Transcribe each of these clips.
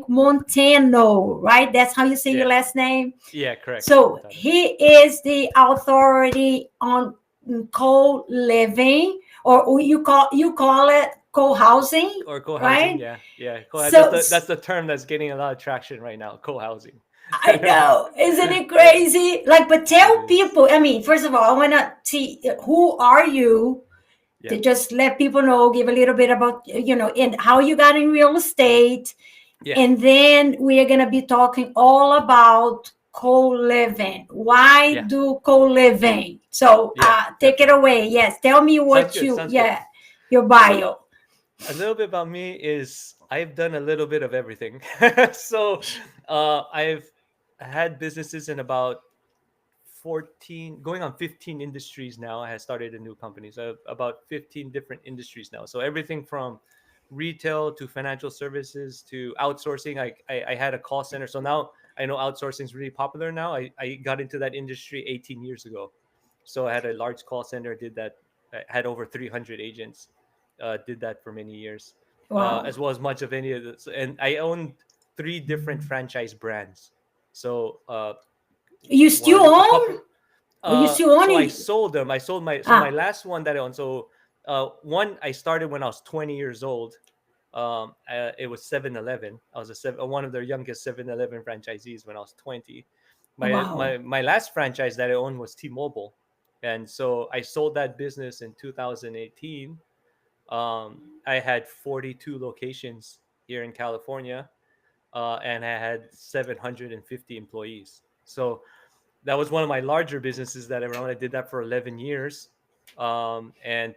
Frank Montano, right? That's how you say your Yeah. last name. Yeah, correct. Franco So Montano. he is the authority on co-living, or you call it co-housing, Or co-housing, right? yeah. Yeah. That's So the term that's getting a lot of traction right now, co-housing. I know, isn't it Yeah, crazy? Like, but it tell is. people. I mean, first of all, I want to see who are you, Yeah. to just let people know, give a little bit about and how you got in real estate, Yeah. and then we are gonna be talking all about co-living. Why Yeah. do co-living? So Yeah, take it definitely. away. Yes, tell me Sounds what good. you Sounds good. yeah your So bio. a little bit about me is I've done a little bit of everything. So I've had businesses in about 14, going on 15 industries now. I have started a new company. So about 15 different industries now. So everything from retail to financial services to outsourcing. I had a call center. So now I know outsourcing is really popular now. I got into that industry 18 years ago. So I had a large call center, did that. I had over 300 agents, did that for many years, Wow. as well as much of any of this. And I owned three different franchise brands. So You still one a own? couple Or you still own so I it? sold them. I sold my Ah, last one that I owned. So one I started when I was 20 years old. It was 7-Eleven. I was one of their youngest 7-Eleven franchisees when I was 20. wow. My last franchise that I owned was T-Mobile. And so I sold that business in 2018. I had 42 locations here in California, and I had 750 employees. So that was one of my larger businesses that I run. I did that for 11 years. And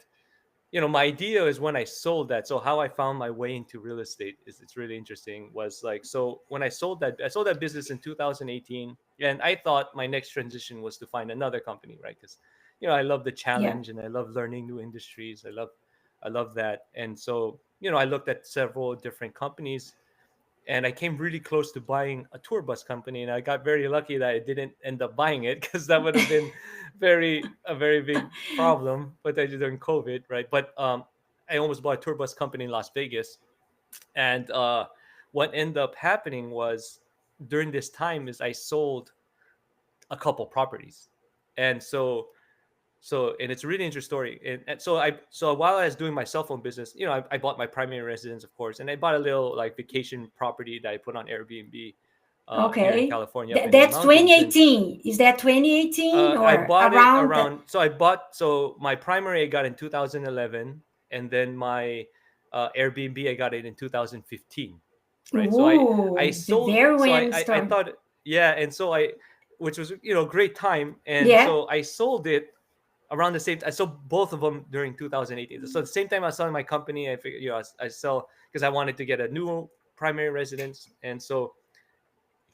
my idea is when I sold that. So how I found my way into real estate is it's really interesting. Was like, so when I sold that business in 2018, and I thought my next transition was to find another company, right? Because I love the Yeah. challenge and I love learning new industries. I love that. And so I looked at several different companies, and I came really close to buying a tour bus company, and I got very lucky that I didn't end up buying it because that would have been a very big problem. But I did during COVID, right? But I almost bought a tour bus company in Las Vegas, and what ended up happening was during this time is I sold a couple properties, and and it's a really interesting story. And so while I was doing my cell phone business, I bought my primary residence, of course, and I bought a little like vacation property that I put on Airbnb here in Okay. California, up in the That's mountains. And 2018. Is that 2018 I or bought it around that? around. So my primary I got in 2011, and then my Airbnb I got it in 2015, right? So I Ooh, the sold. very So when I start. thought, yeah, and so which was great time, and Yeah. so I sold it around the same. I sold both of them during 2018. So at the same time I was selling my company, I figured I sell because I wanted to get a new primary residence. And so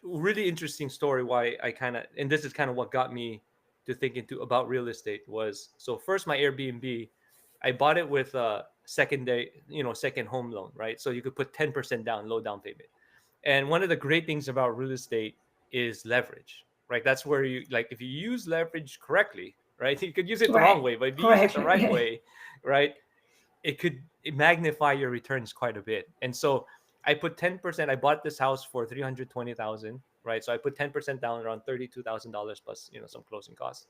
really interesting story why I kind of, and this is kind of what got me to thinking about real estate was, so first my Airbnb, I bought it with a second home loan, right? So you could put 10% down, low down payment. And one of the great things about real estate is leverage, right? That's where you, like, if you use leverage correctly, right? You could use it the wrong Right. way, but if you use it Correct. the right way, right, it magnify your returns quite a bit. And so I put 10%. I bought this house for 320,000, right? So I put 10% down, around $32,000 plus some closing costs.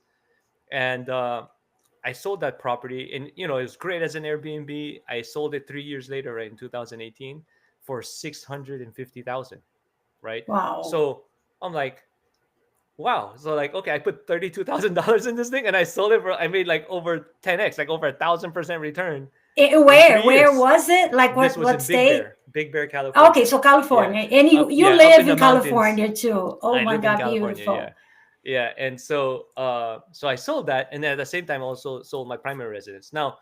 And I sold that property, and it was great as an Airbnb. I sold it 3 years later, right, in 2018, for 650,000, right? Wow. So I'm like, wow. So like, okay, I put $32,000 in this thing, and I sold it for, I made like over 10x, like over 1,000% return in Where? three Where years. was it? Like This was what in Big state? Bear, Big Bear, Okay, California. so Yeah, California, and you up live in the in mountains. California too. Oh I my live in God, California. Yeah, beautiful. yeah. And so, so I sold that, and then at the same time, I also sold my primary residence. Now,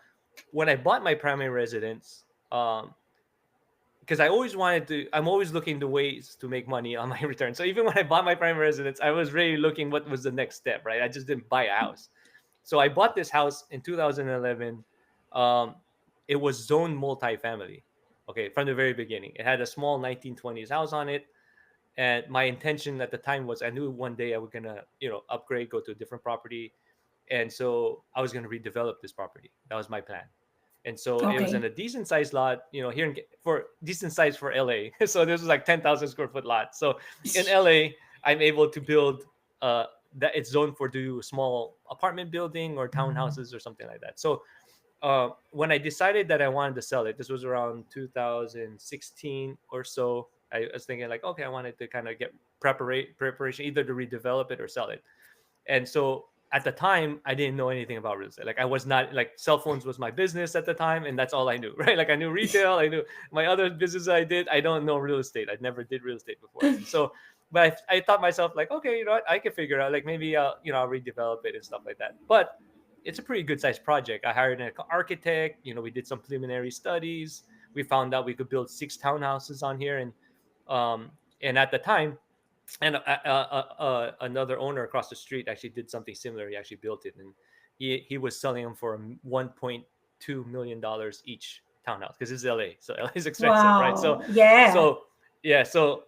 when I bought my primary residence, because I always wanted to, I'm always looking to ways to make money on my return. So even when I bought my primary residence, I was really looking what was the next step, right? I just didn't buy a house. So I bought this house in 2011. Um, it was zoned multifamily. Okay, from the very beginning, it had a small 1920s house on it, and my intention at the time was I knew one day I was gonna, upgrade, go to a different property, and so I was gonna redevelop this property. That was my plan. And so it was in Okay. a decent sized lot, here for decent size for LA. So this was like 10,000 square foot lot. So in LA, I'm able to build that it's zoned for do small apartment building or townhouses or something like that. So when I decided that I wanted to sell it, this was around 2016 or so. I was thinking like, okay, I wanted to kind of get preparation either to redevelop it or sell it. And so at the time, I didn't know anything about real estate. Like I was not like cell phones was my business at the time, and that's all I knew, right? Like I knew retail, I knew my other business I did. I don't know real estate. I never did real estate before. So, but I thought myself like, okay, you know what, I can figure out like maybe I'll redevelop it and stuff like that. But it's a pretty good sized project. I hired an architect. We did some preliminary studies. We found out we could build 6 townhouses on here, and at the time, and another owner across the street actually did something similar. He actually built it, and he was selling them for $1.2 million each townhouse because it's LA, so LA is expensive, right? So, Wow. Yeah. so yeah, so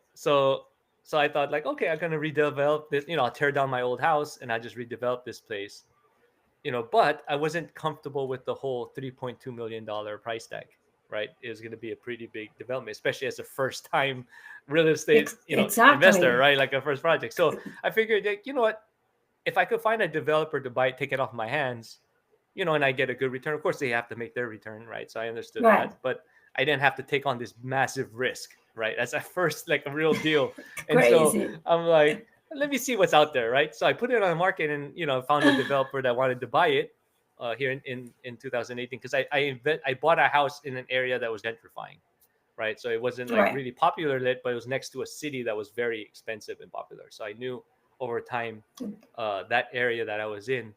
I thought like, okay, I'm gonna redevelop this. I'll tear down my old house and I just redevelop this place. But I wasn't comfortable with the whole $3.2 million price tag. Right, it was going to be a pretty big development, especially as a first-time real estate, investor, Exactly. right? Like a first project. So I figured, that, you know what, if I could find a developer to buy it, take it off my hands, and I get a good return. Of course, they have to make their return, right? So I understood Right. that, but I didn't have to take on this massive risk, right? That's at first like a real deal, and so Crazy. I'm like, let me see what's out there, right? So I put it on the market, and found a developer that wanted to buy it here in 2018 because I bought a house in an area that was gentrifying, right? So it wasn't like Right. really popular lit, but it was next to a city that was very expensive and popular. So I knew over time that area that I was in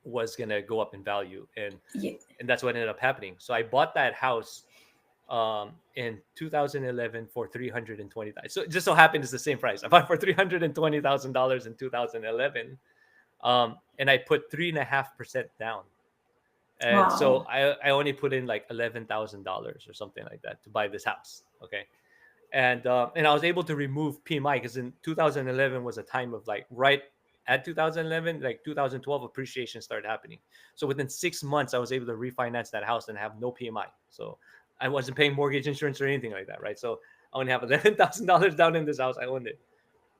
was gonna go up in value, Yeah. and that's what ended up happening. So I bought that house in 2011 for 320,000. So it just so happened it's the same price. I bought for $320,000 in 2011, and I put 3.5% down. And so Wow. I only put in like $11,000 or something like that to buy this house. Okay, and I was able to remove PMI because in 2011 was a time of like right at 2011, like 2012 appreciation started happening. So within 6 months, I was able to refinance that house and have no PMI. So I wasn't paying mortgage insurance or anything like that, right? So I only have $11,000 down in this house. I owned it.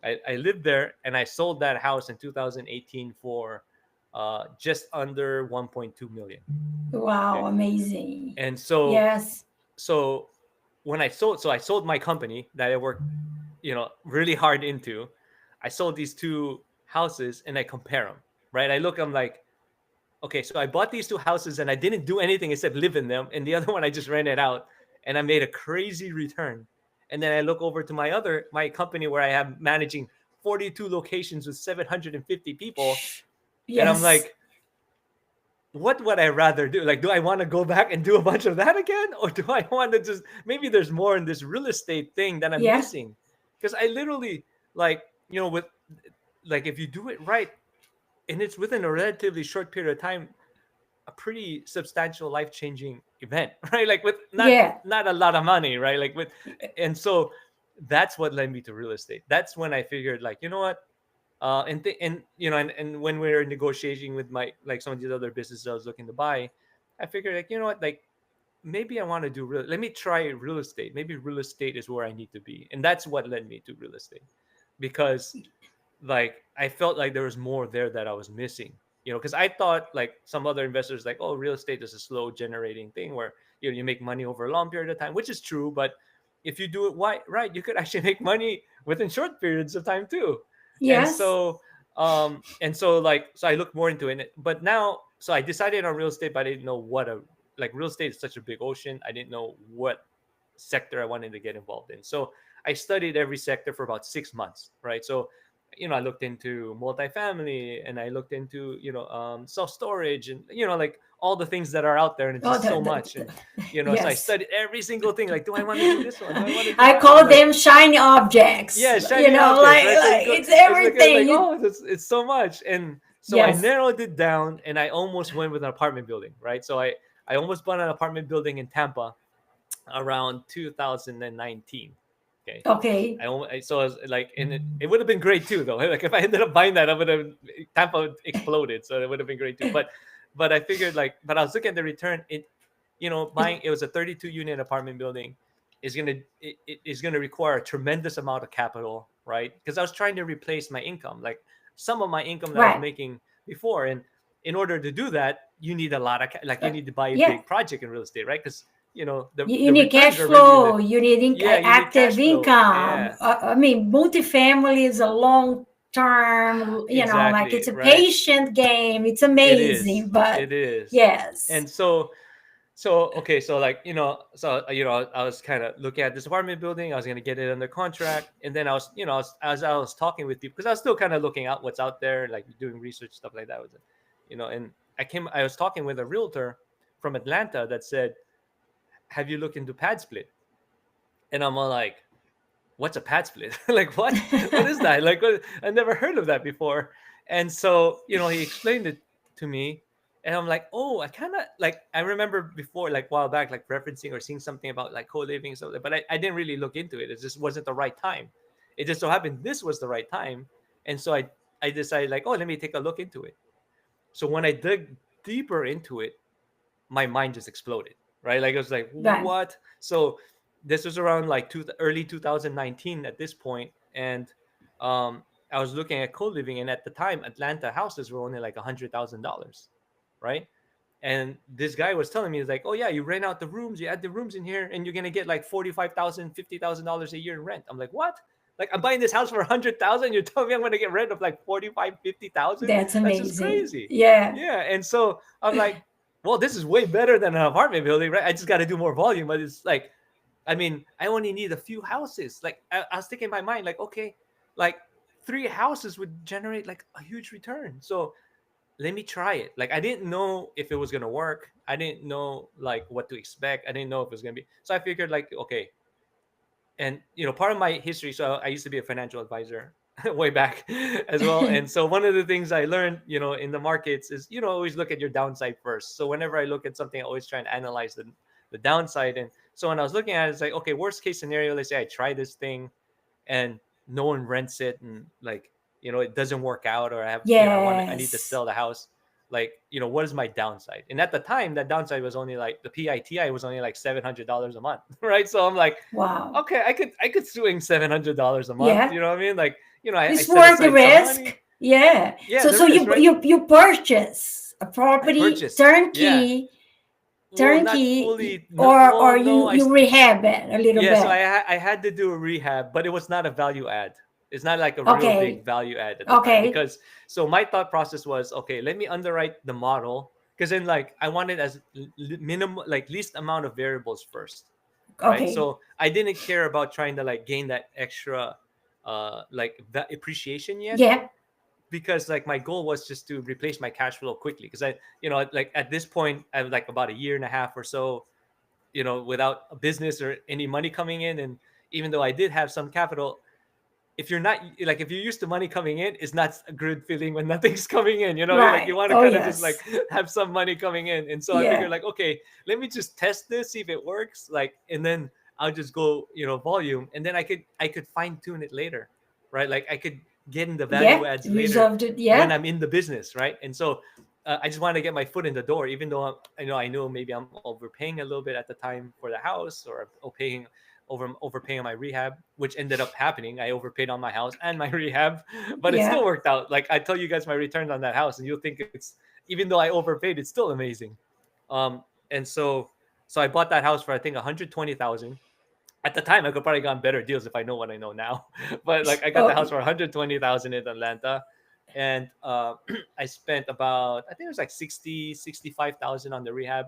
I lived there, and I sold that house in 2018 for just under 1.2 million. Wow. Okay, Amazing. and so when I sold my company that I worked, really hard into. I sold these 2 houses and I compare them, right? I look, I'm like, okay, so I bought these 2 houses and I didn't do anything except live in them, and the other one I just rented out, and I made a crazy return. And then I look over to my company where I have managing 42 locations with 750 people, and I'm Yes. like, what would I rather do? Like, do I want to go back and do a bunch of that again? Or do I want to just, maybe there's more in this real estate thing that I'm Yeah. missing? Because I literally, like, with, like, if you do it right and it's within a relatively short period of time, a pretty substantial life changing event, right? Like, with Yeah. not a lot of money, right? Like, and so that's what led me to real estate. That's when I figured, like, you know what? And when we were negotiating with my, like, some of these other businesses I was looking to buy, I figured, like, you know what, like, maybe I want to do let me try real estate. Maybe real estate is where I need to be, and that's what led me to real estate, because like I felt like there was more there that I was missing. Because I thought like some other investors like, oh, real estate is a slow generating thing where you make money over a long period of time, which is true, but if you do it right, you could actually make money within short periods of time too. And Yes. so so I looked more into it, but now, so I decided on real estate, but I didn't know what a like real estate is such a big ocean. I didn't know what sector I wanted to get involved in. So I studied every sector for about 6 months, right? So, I looked into multifamily, and I looked into, self storage, and, like all the things that are out there, and it's Oh, just so much. And, so I yes. studied every single thing. Like, do I want to do this one? Do I want to do I that one? call Like, them shiny objects. yeah, shiny objects, right? So you go, It's it's like, everything. oh, it's so much. And so I Yes. narrowed it down, and I almost went with an apartment building, right? So I almost bought an apartment building in Tampa around 2019. Okay. Okay. So I was like, and it would have been great too, though. Like, if I ended up buying that, I would have, Tampa exploded, so it would have been great too. But I figured, like, but I was looking at the return. buying, it was a 32 unit apartment building, is gonna require a tremendous amount of capital, right? Because I was trying to replace my income, like some of my income that I was Right. making before, and in order to do that, you need a lot of like you need to buy a Yeah. big project in real estate, right? Because the You the need cash returns are really flow, you need yeah, you need active cash flow, income. yeah, I mean, multifamily is a long term, like it's exactly, a right. patient game. It's It is, amazing, but it is, yes. and so okay, so like I was kind of looking at this apartment building. I was gonna get it under contract, and then I was as I was talking with people, because I was still kind of looking out what's out there, like doing research stuff like that. Was and I was talking with a realtor from Atlanta that said, "Have you looked into pad split?" And I'm all like, "What's a pad split? Like what is that? Like I never heard of that before." And so he explained it to me, and I'm like, "Oh, I kind of like I remember before, like a while back, like referencing or seeing something about like co-living and stuff, but I didn't really look into it. It just wasn't the right time. It just so happened this was the right time, and so I decided, like, oh, let me take a look into it. So when I dug deeper into it, my mind just exploded, right? Like I was like, Right. what? So this was around like early 2019 at this point, and I was looking at co-living, and at the time, Atlanta houses were only like $100,000, right? And this guy was telling me, he's like, oh yeah, you rent out the rooms, you add the rooms in here, and you're gonna get like $45,000, $50,000 a year in rent. I'm like, what? Like I'm buying this house for 100,000. You're telling me I'm gonna get rent of like 45, 50,000? That's That's just amazing. crazy. Yeah. Yeah. And so I'm like, well, this is way better than an apartment building, right? I just got to do more volume. But it's like, I mean, I only need a few houses. Like I was thinking in my mind, like, okay, like 3 houses would generate like a huge return. So let me try it. Like I didn't know if it was gonna work. I didn't know like what to expect. I didn't know if it was gonna be. So I figured like, okay. And part of my history, so I used to be a financial advisor way back as well. And so one of the things I learned, in the markets is, always look at your downside first. So whenever I look at something, I always try and analyze the downside. And so when I was looking at it, it's like, okay, worst case scenario, let's say I try this thing and no one rents it, and like, it doesn't work out, or I have, I need to Yes. sell the house. Like, what is my downside? And at the time, that downside was only like the PITI was only like $700 a month, right? So I'm like, Wow. okay, I could swing $700 a month. Yeah. You know what I mean? Like, I It's set worth the aside some money. risk. Yeah. Yeah, So there is, right? you purchase a I property purchased. Yeah. turnkey, Well, not fully. No, or well, no. you rehab it a little Yeah. So bit. I had to do a rehab, but it was not a value add. It's not like a real big Okay. value add at the time, Okay. because so my thought process was, okay, let me underwrite the model, because then like I wanted as minimum, like least amount of variables first, right? Okay. So I didn't care about trying to like gain that extra like that appreciation yet, Yeah. because like my goal was just to replace my cash flow quickly, because I like at this point I was like about a year and a half or so, without a business or any money coming in. And even though I did have some capital, if you're not like, if you're used to money coming in, it's not a good feeling when nothing's coming in, like you Right. want to Oh kind of just like yes. have some money coming in. And so I figured Yeah. like, okay, let me just test this, see if it works, like, and then I'll just go, volume, and then I could fine tune it later, right? Like I could get in the value Yeah. adds later Resolved it. when Yeah. I'm in the business, right? And so I just wanted to get my foot in the door, even though I know maybe I'm overpaying a little bit at the time for the house, or overpaying on my rehab, which ended up happening. I overpaid on my house and my rehab, but it still Yeah. worked out. Like I tell you guys my returns on that house, and you'll think it's, even though I overpaid, it's still amazing. And so I bought that house for I think 120,000. At the time, I could probably gotten better deals if I know what I know now. But like I got the Oh house for 120,000 in Atlanta, and I spent about, I think it was like 65,000 on the rehab,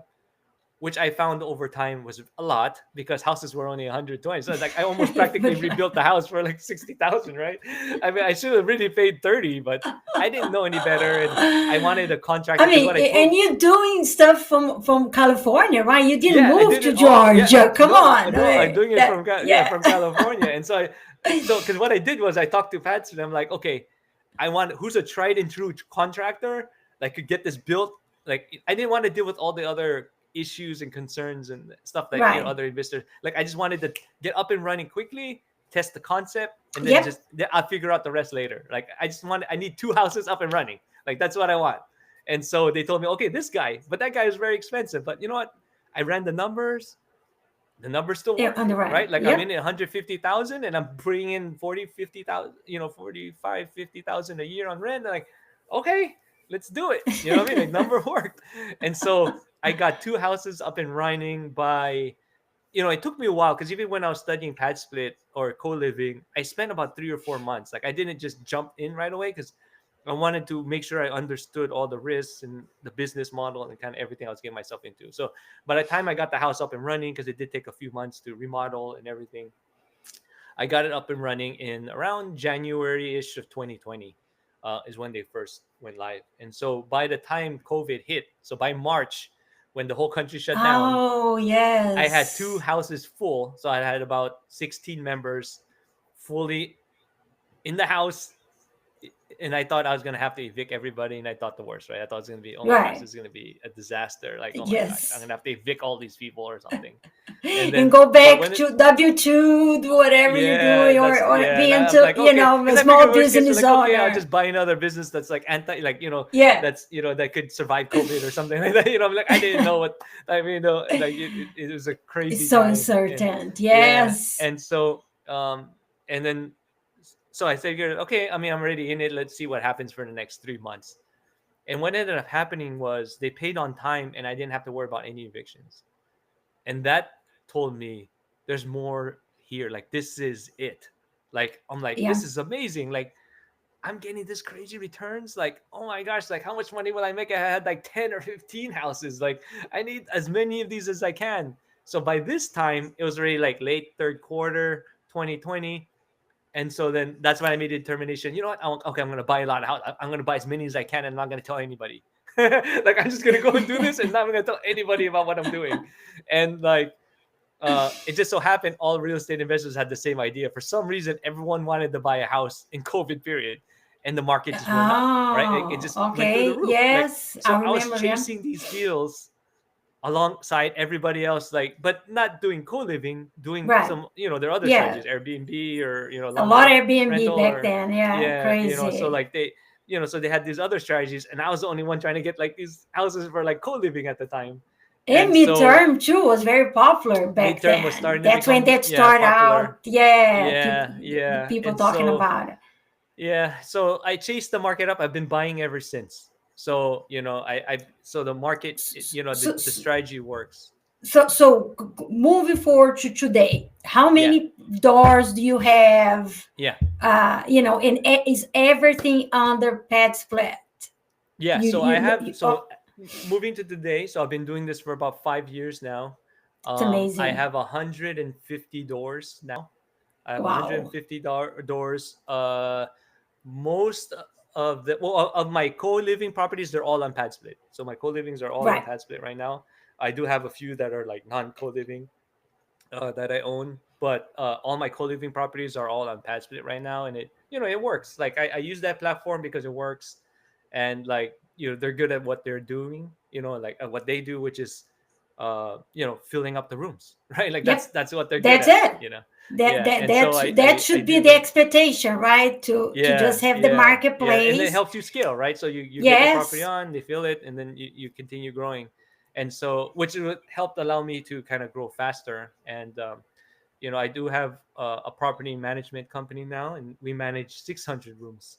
which I found over time was a lot, because houses were only 120. So it's like I almost practically rebuilt the house for like 60,000, right? I mean, I should have really paid 30, but I didn't know any better, and I wanted a I contractor, because mean, what I and told, you're doing stuff from California, right? You didn't yeah, I move did to it all. Yeah, Georgia. Come no, on. no, I'm doing it from Yeah. from California, and so because what I did was I talked to Pats, and I'm like, okay, I want who's a tried and true contractor that could get this built. Like I didn't want to deal with all the other issues and concerns and stuff that Right. other investors. Like I just wanted to get up and running quickly, test the concept, and then Yep. just I'll figure out the rest later. Like I need 2 houses up and running. Like that's what I want. And so they told me, okay, this guy, but that guy is very expensive. But you know what? I ran the numbers still Yeah, work, on the right? right. Like I'm in Yep. 150,000 and I'm bringing in 40, 50,000, 45, 50,000 a year on rent. Like, okay, let's do it. You know what I mean? Like number worked. And so I got two houses up and running by, it took me a while because even when I was studying pad split or co-living, I spent about 3 or 4 months. Like I didn't just jump in right away because I wanted to make sure I understood all the risks and the business model and kind of everything I was getting myself into. So by the time I got the house up and running, because it did take a few months to remodel and everything, I got it up and running in around January-ish of 2020, is when they first went live. And so by the time COVID hit, so by March, when the whole country shut down, Oh, I had two yes. houses full. So I had about 16 members fully in the house, and I thought I was gonna have to evict everybody, and I thought the worst, right? I thought it was gonna be, oh my gosh, Right. this is gonna be a disaster. Like, oh my gosh, I'm Yes. gonna have to evict all these people or something. And And then, go but back when it, to W-2, do whatever you're yeah, doing, that's or yeah, be and I'm into, like, okay, a because I figured small worst case, business like, okay, I'll owner. just buy another business that's like Yeah. that's that could survive COVID or something like that. I'm like, I didn't know what I mean. Like it was a It's crazy so time, and uncertain. yeah, Yes. and so and then so I figured, okay, I mean, I'm already in it. Let's see what happens for the next 3 months. And what ended up happening was they paid on time, and I didn't have to worry about any evictions. And that told me there's more here. Like this is it. Like I'm like, Yeah. this is amazing. Like I'm getting this crazy returns. Like, oh my gosh, like how much money will I make? I had like 10 or 15 houses. Like I need as many of these as I can. So by this time, it was already like late third quarter 2020. And so then that's when I made the determination. You know what? Okay, I'm gonna buy a lot of house. I'm gonna buy as many as I can, and I'm not gonna tell anybody. Like I'm just gonna go and do this, and not gonna tell anybody about what I'm doing. And like it just so happened all real estate investors had the same idea. For some reason, everyone wanted to buy a house in COVID period, and the market just went up. Right? It Oh, just went through the okay. roof. Like Yes, I so, I was remember them. chasing these deals alongside everybody else, like, but not doing co-living, doing Right. some, there are other Yeah. strategies, Airbnb or A lot long of Airbnb rental back or then. Yeah, yeah, so crazy. like so they had these other strategies, and I was the only one trying to get like these houses for like co-living at the time. And And so midterm too was very popular back midterm was then. starting to That's when become, that yeah, start popular. out. Yeah, Yeah, yeah. people And talking so about it. yeah, so I chased the market up. I've been buying ever since. So I so the market, So, the strategy works. moving forward to today, how Yeah, many doors do you have? yeah. Is everything under pad split? Yeah, You, so you, I have you oh, moving to today. So I've been doing this for about 5 years now. it's I amazing. have 150 doors now. I have Wow. 150 doors. Most of the of my co-living properties, they're all on pad split. So my co-livings are all on Right. pad split right now. I do have a few that are like non-co-living that I own, but all my co-living properties are all on pad split right now, and it works. Like I use that platform because it works, and like they're good at what they're doing. Like what they do, which is filling up the rooms, right? Like that's Yep. that's what they're good That's at. it. That Yeah, that and so that I that I, I should be do the that. expectation, right? To Yeah, just have the yeah, yeah, and it marketplace. helps you scale, right? So you get the property Yes. on, they feel it, and then you continue growing, and so which helped allow me to kind of grow faster. And I do have a property management company now, and we manage 600 rooms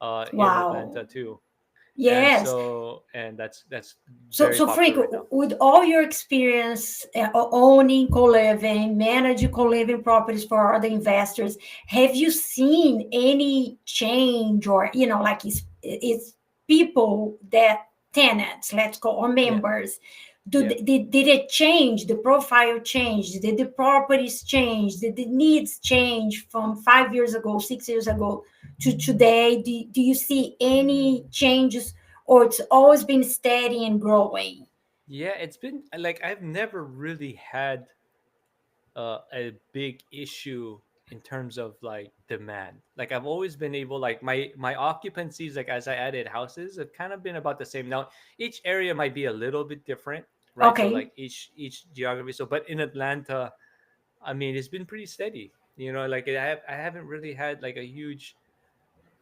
here in Wow. Atlanta too. And Yes. so and that's So, very so popular Frank, right now. with all your experience owning co-living, managing co-living properties for other investors, have you seen any change, or like it's people that tenants, let's go, or Yeah, members, yeah. did it change? The profile change? Did the properties change? Did the needs change from 5 years ago, 6 years ago to today? Do you see any changes, or it's always been steady and growing? Yeah, it's been like I've never really had a big issue in terms of like demand. Like I've always been able, like my occupancies, like as I added houses, have kind of been about the same. Now each area might be a little bit different, right? So Okay. like each geography. So but in Atlanta, I mean it's been pretty steady. Like I haven't really had like a huge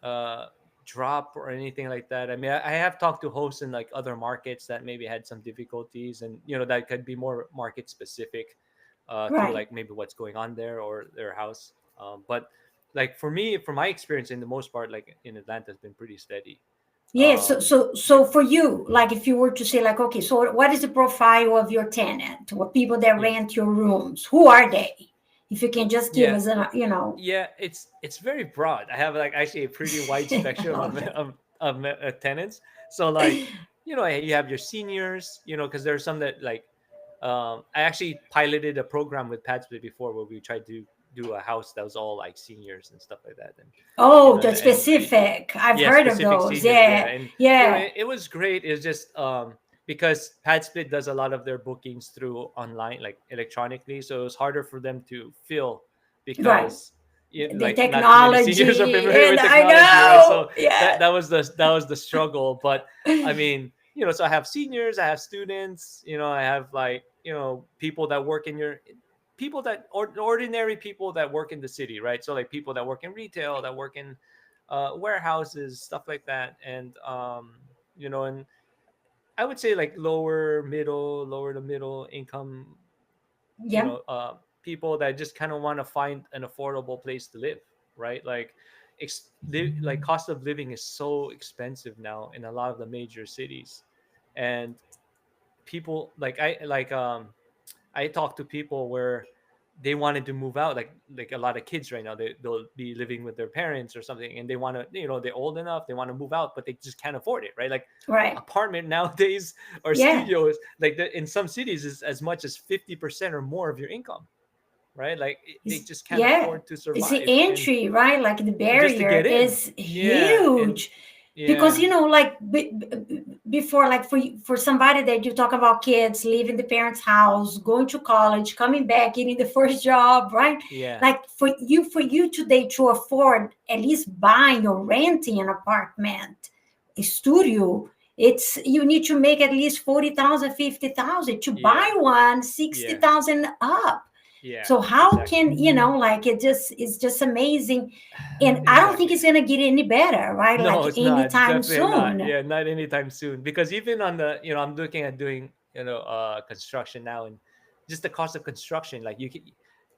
uh drop or anything like that. I mean, I have talked to hosts in like other markets that maybe had some difficulties, and that could be more market specific, to Right. like maybe what's going on there or their house. But like for me, from my experience, in the most part, like in Atlanta, has been pretty steady. Yeah, so Yeah, for you, like if you were to say like, okay, so what is the profile of your tenant? What people that yeah, rent your rooms? Who are they? If you can just give yeah. us a. Yeah, it's very broad. I have like actually a pretty wide spectrum of Okay. tenants. So like, you have your seniors, because there are some that like, I actually piloted a program with Padsplay before where we tried to do a house that was all like seniors and stuff like that, and Oh, that's and specific. I've yeah, heard of specific those. seniors, yeah, Yeah, and yeah, it was great. It's just because Padsplit does a lot of their bookings through online, like electronically, so it was harder for them to fill right. because The like not too many seniors are technology, familiar and with I technology, right? So know. Yeah. that was the struggle. But I mean, so I have seniors, I have students, I have like people that work in your people that ordinary people that work in the city, right? So like people that work in retail, that work in warehouses, stuff like that, and and I would say like lower to middle income, you Yeah. know, uh, people that just kind of want to find an affordable place to live, right? Like, like cost of living is so expensive now in a lot of the major cities, and people I talk to people where they wanted to move out, like a lot of kids right now, they'll be living with their parents or something, and they want to, they're old enough, they want to move out, but they just can't afford it, right? Like Right. apartment nowadays or Yeah. studios, like in some cities is as much as 50% or more of your income, right? Like they just can't Yeah. afford to It's the survive, and entry, right? Like the just to barrier get in. is Yeah, and huge. Because yeah, like before, like for somebody that you talk about kids leaving the parents' house, going to college, coming back, getting the first job, right? yeah, Like for you today to afford at least buying or renting an apartment, a studio, it's you need to make at least 40,000, 50,000 to yeah, buy one, yeah, 60,000 up. yeah, So how exactly. can like it's just amazing, and I don't think Exactly. it's gonna get any better, right? No, Like it's not. anytime Definitely not. soon. Yeah, not anytime soon. Because even on the, I'm looking at doing, construction now, and just the cost of construction, like you can't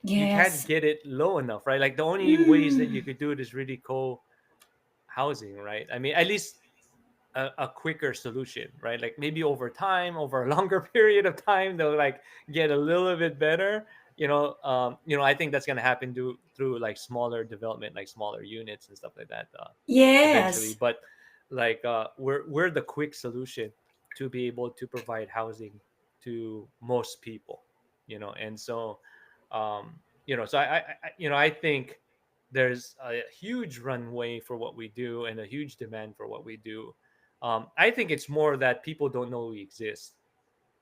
Yes. get it low enough, right? Like the only ways that you Mm. could do it is really co-housing, right? I mean, at least a quicker solution, right? Like maybe over time, over a longer period of time, they'll like get a little bit better. I think that's gonna happen through like smaller development, like smaller units and stuff like that, eventually. Yes. But like we're the quick solution to be able to provide housing to most people, and so I think there's a huge runway for what we do and a huge demand for what we do. I think it's more that people don't know we exist.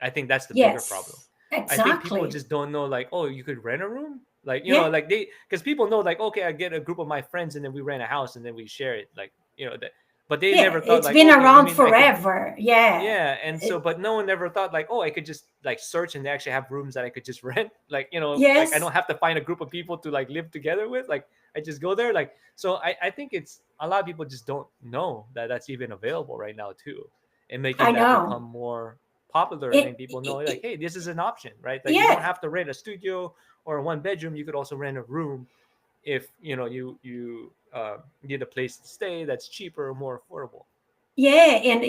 I think that's the bigger problem. Yes. I think people Exactly. just don't know, like, oh, you could rent a room, like, Yeah. like because people know, like, okay, I get a group of my friends and then we rent a house and then we share it, like, that. But they Yeah. never thought, It's like, been okay, I around mean, I could, forever. Yeah. yeah, and so, It- but no one ever thought, like, oh, I could just like search and they actually have rooms that I could just rent, like, like I yes. don't have to find a group of people to like live together with, like I just go there, like. So I think it's a lot of people just don't know that that's even available right now too, and I making that become know. more popular, and then It, people know, it, like, it- hey, this is an option, right? Like you don't yeah. have to rent a studio or a one bedroom, you could also rent a room if you need a place to stay that's cheaper or more affordable. Yeah, and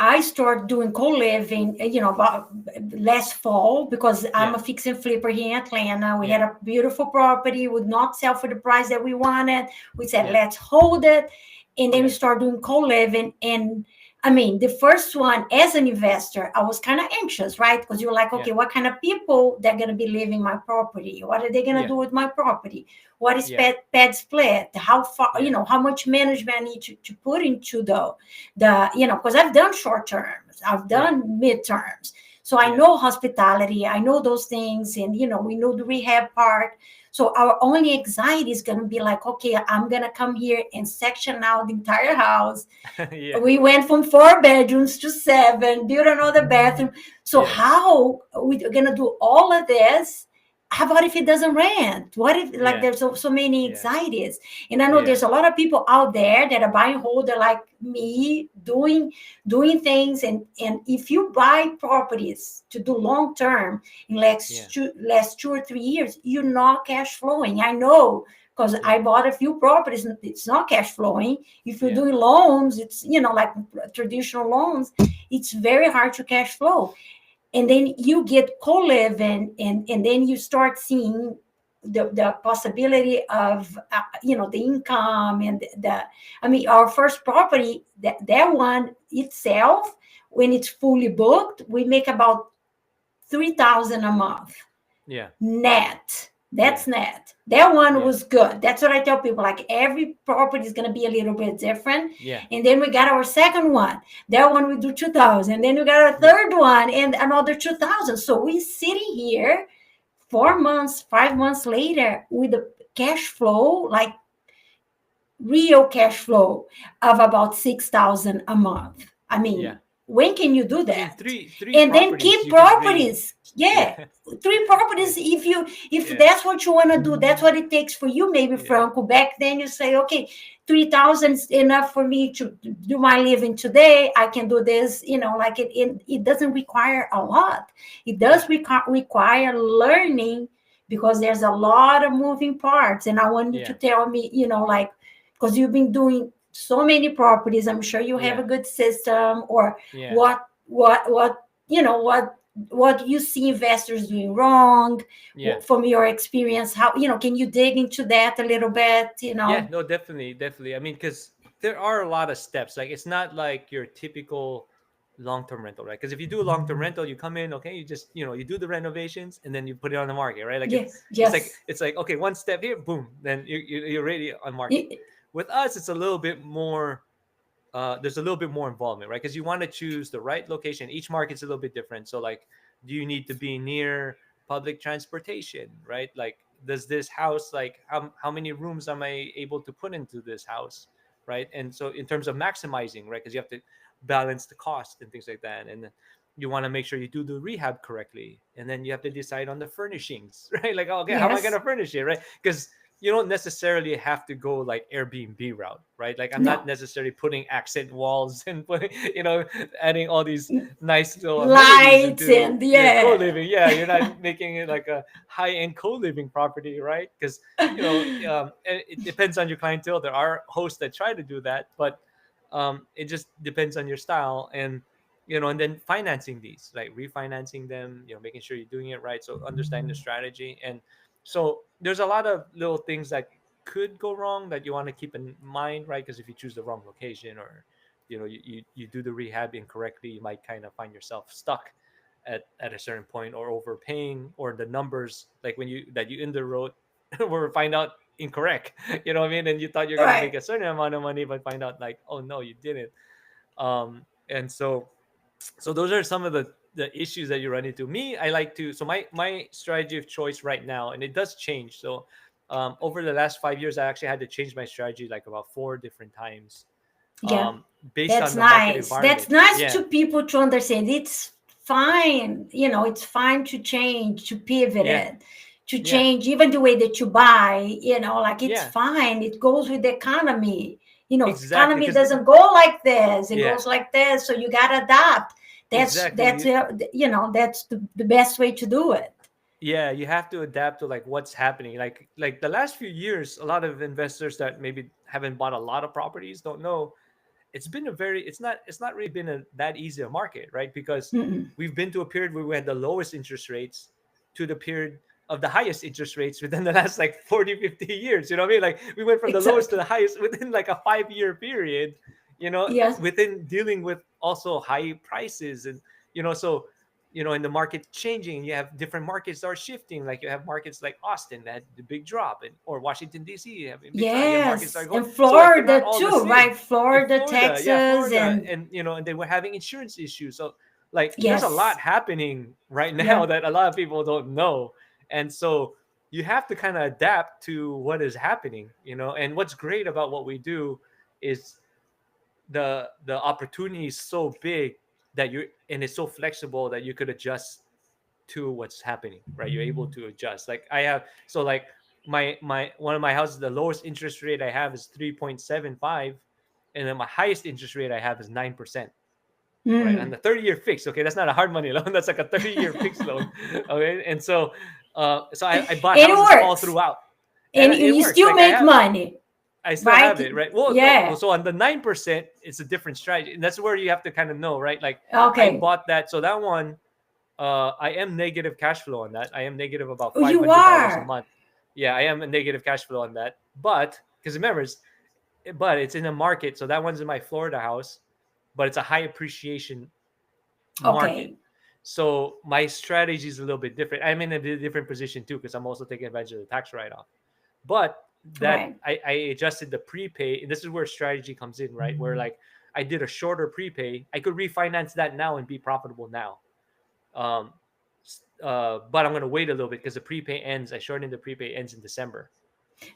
I started doing co-living, about last fall because I'm Yeah, a fix and flipper here in Atlanta. We had yeah, a beautiful property, would not sell for the price that we wanted. We said, yeah, let's hold it. And then we yeah, started doing co-living. And I mean, the first one as an investor, I was kind of anxious, right? Because you're like, yeah, okay, what kind of people they're going to be living my property? What are they going to yeah, do with my property? What is yeah, pad split? How far, yeah, how much management I need to put into because I've done short terms, I've yeah, done midterms, so I yeah, know hospitality, I know those things, and we know the rehab part. So our only anxiety is going to be like, okay, I'm going to come here and section out the entire house. yeah, We went from 4 bedrooms to 7, built another bathroom. So yeah, how we're going to do all of this how about if it doesn't rent? What if, like, Yeah. there's so many Yeah. anxieties? And I know Yeah. there's a lot of people out there that are buying holder like me, doing things. And if you buy properties to do long term in Yeah. last 2 or 3 years, you're not cash flowing. I know, because Yeah. I bought a few properties. It's not cash flowing. If you're Yeah. doing loans, it's, like traditional loans, it's very hard to cash flow. And then you get co-living, and then you start seeing the possibility of the income, and the I mean, our first property, that one itself, when it's fully booked, we make about 3,000 a month Yeah. net. Yeah. That's net. That one Yeah. was good. That's what I tell people. Like, every property is going to be a little bit different. Yeah. And then we got our second one. That one we do 2,000. And then we got our Yeah. third one and another 2,000. So we sitting here 4 months, 5 months later with a cash flow, like real cash flow of about 6,000 a month. I Yeah. mean, when can you do I mean, that? three And then properties keep you could really. properties. Yeah. Yeah, three Yeah. properties. If Yeah. that's what you want to do, that's what it takes for you. Maybe, Yeah. Franco, back then you say, okay, 3,000 is enough for me to do my living today. I can do this. Like, it doesn't require a lot. It does Yeah. require learning, because there's a lot of moving parts. And I want you to Yeah. tell me, like, because you've been doing so many properties, I'm sure you have Yeah. a good system, or Yeah. what you see investors doing wrong, Yeah. from your experience. How, can you dig into that a little bit? Yeah, no, definitely, definitely. I mean, because there are a lot of steps. Like, it's not like your typical long-term rental, right? Because if you do a long-term rental, you come in, okay, you just, you do the renovations and then you put it on the market, right? Like, Yes, it's like yes. it's like okay, one step here, boom, then you're already on market. Y- With us, it's a little bit more. There's a little bit more involvement, right? Because you want to choose the right location. Each market's a little bit different. So, like, do you need to be near public transportation, right? Like, does this house, like, how many rooms am I able to put into this house, right? And so, in terms of maximizing, right, because you have to balance the cost and things like that, and you want to make sure you do the rehab correctly, and then you have to decide on the furnishings, right? Like, okay, how am I yes. gonna furnish it, right? Because you don't necessarily have to go like Airbnb route, right? Like, I'm not No. necessarily putting accent walls and putting, adding all these nice little amenities Lights, into and your yeah. co-living. Yeah, you're not making it like a high-end co-living property, right? Because and it depends on your clientele. There are hosts that try to do that, but it just depends on your style. And and then financing these, like refinancing them, making sure you're doing it right. So understanding the strategy. And so there's a lot of little things that could go wrong that you want to keep in mind, right? Because if you choose the wrong location, or you do the rehab incorrectly, you might kind of find yourself stuck at a certain point, or overpaying, or the numbers, like when you underwrote were find out incorrect. You know what I mean? And you thought you're going to make Right. a certain amount of money, but find out, like, oh no, you didn't. And so those are some of the issues that you run into. Me, I like to, so my strategy of choice right now, and it does change. So over the last 5 years, I actually had to change my strategy like about 4 different times, Yeah. based That's on the market nice. That's environment. nice Yeah. to people to understand. It's fine. It's fine to change, to pivot Yeah. it, to Yeah. change even the way that you buy, like, it's Yeah. fine. It goes with the economy. Exactly. Economy Because doesn't go like this. It yeah, goes like this. So you got to adapt. That's, exactly. that's, that's the best way to do it. Yeah, you have to adapt to like what's happening. Like the last few years, a lot of investors that maybe haven't bought a lot of properties don't know it's not really been that easy a market, right? Because Mm-mm. we've been to a period where we had the lowest interest rates to the period of the highest interest rates within the last like 40, 50 years. You know what I mean? Like, we went from the lowest to Exactly. the highest within like a 5-year period, Yes. within dealing with also high prices. And so and the market changing, you have different markets that are shifting. Like, you have markets like Austin that had the big drop, and or Washington DC having big drop. You have markets that are Yes. going, And so like they're not Florida all the too, same. right? In Florida, Florida, yeah, Texas, Florida, and and they were having insurance issues. So, like, there's a lot yes. happening right now Yeah. that a lot of people don't know. And so you have to kind of adapt to what is happening. And what's great about what we do is the opportunity is so big that you and it's so flexible that you could adjust to what's happening, right? You're able to adjust. Like I have, so like my one of my houses, the lowest interest rate I have is 3.75, and then my highest interest rate I have is 9%. Right, on the 30-year fix. Okay, that's not a hard money loan. That's like a 30-year fixed loan. Okay, and so I bought It houses all works. throughout, and And it you works. still Like make money, I still right? have it, right? Well, no. Yeah. So on the 9%, it's a different strategy, and that's where you have to kind of know, right? Like I Okay. bought that, so that one, I am negative cash flow on that. I am negative about Oh, you $500 a are. month. Yeah, I am a negative cash flow on that, but because remember, but it's in a market, so that one's in my Florida house, but it's a high appreciation market. Okay. So my strategy is a little bit different. I'm in a different position too because I'm also taking advantage of the tax write-off. But that Right. I adjusted the prepay, and this is where strategy comes in, right? Where like I did a shorter prepay. I could refinance that now and be profitable now. Um, but I'm gonna wait a little bit because the prepay ends. I shortened the prepay ends in December,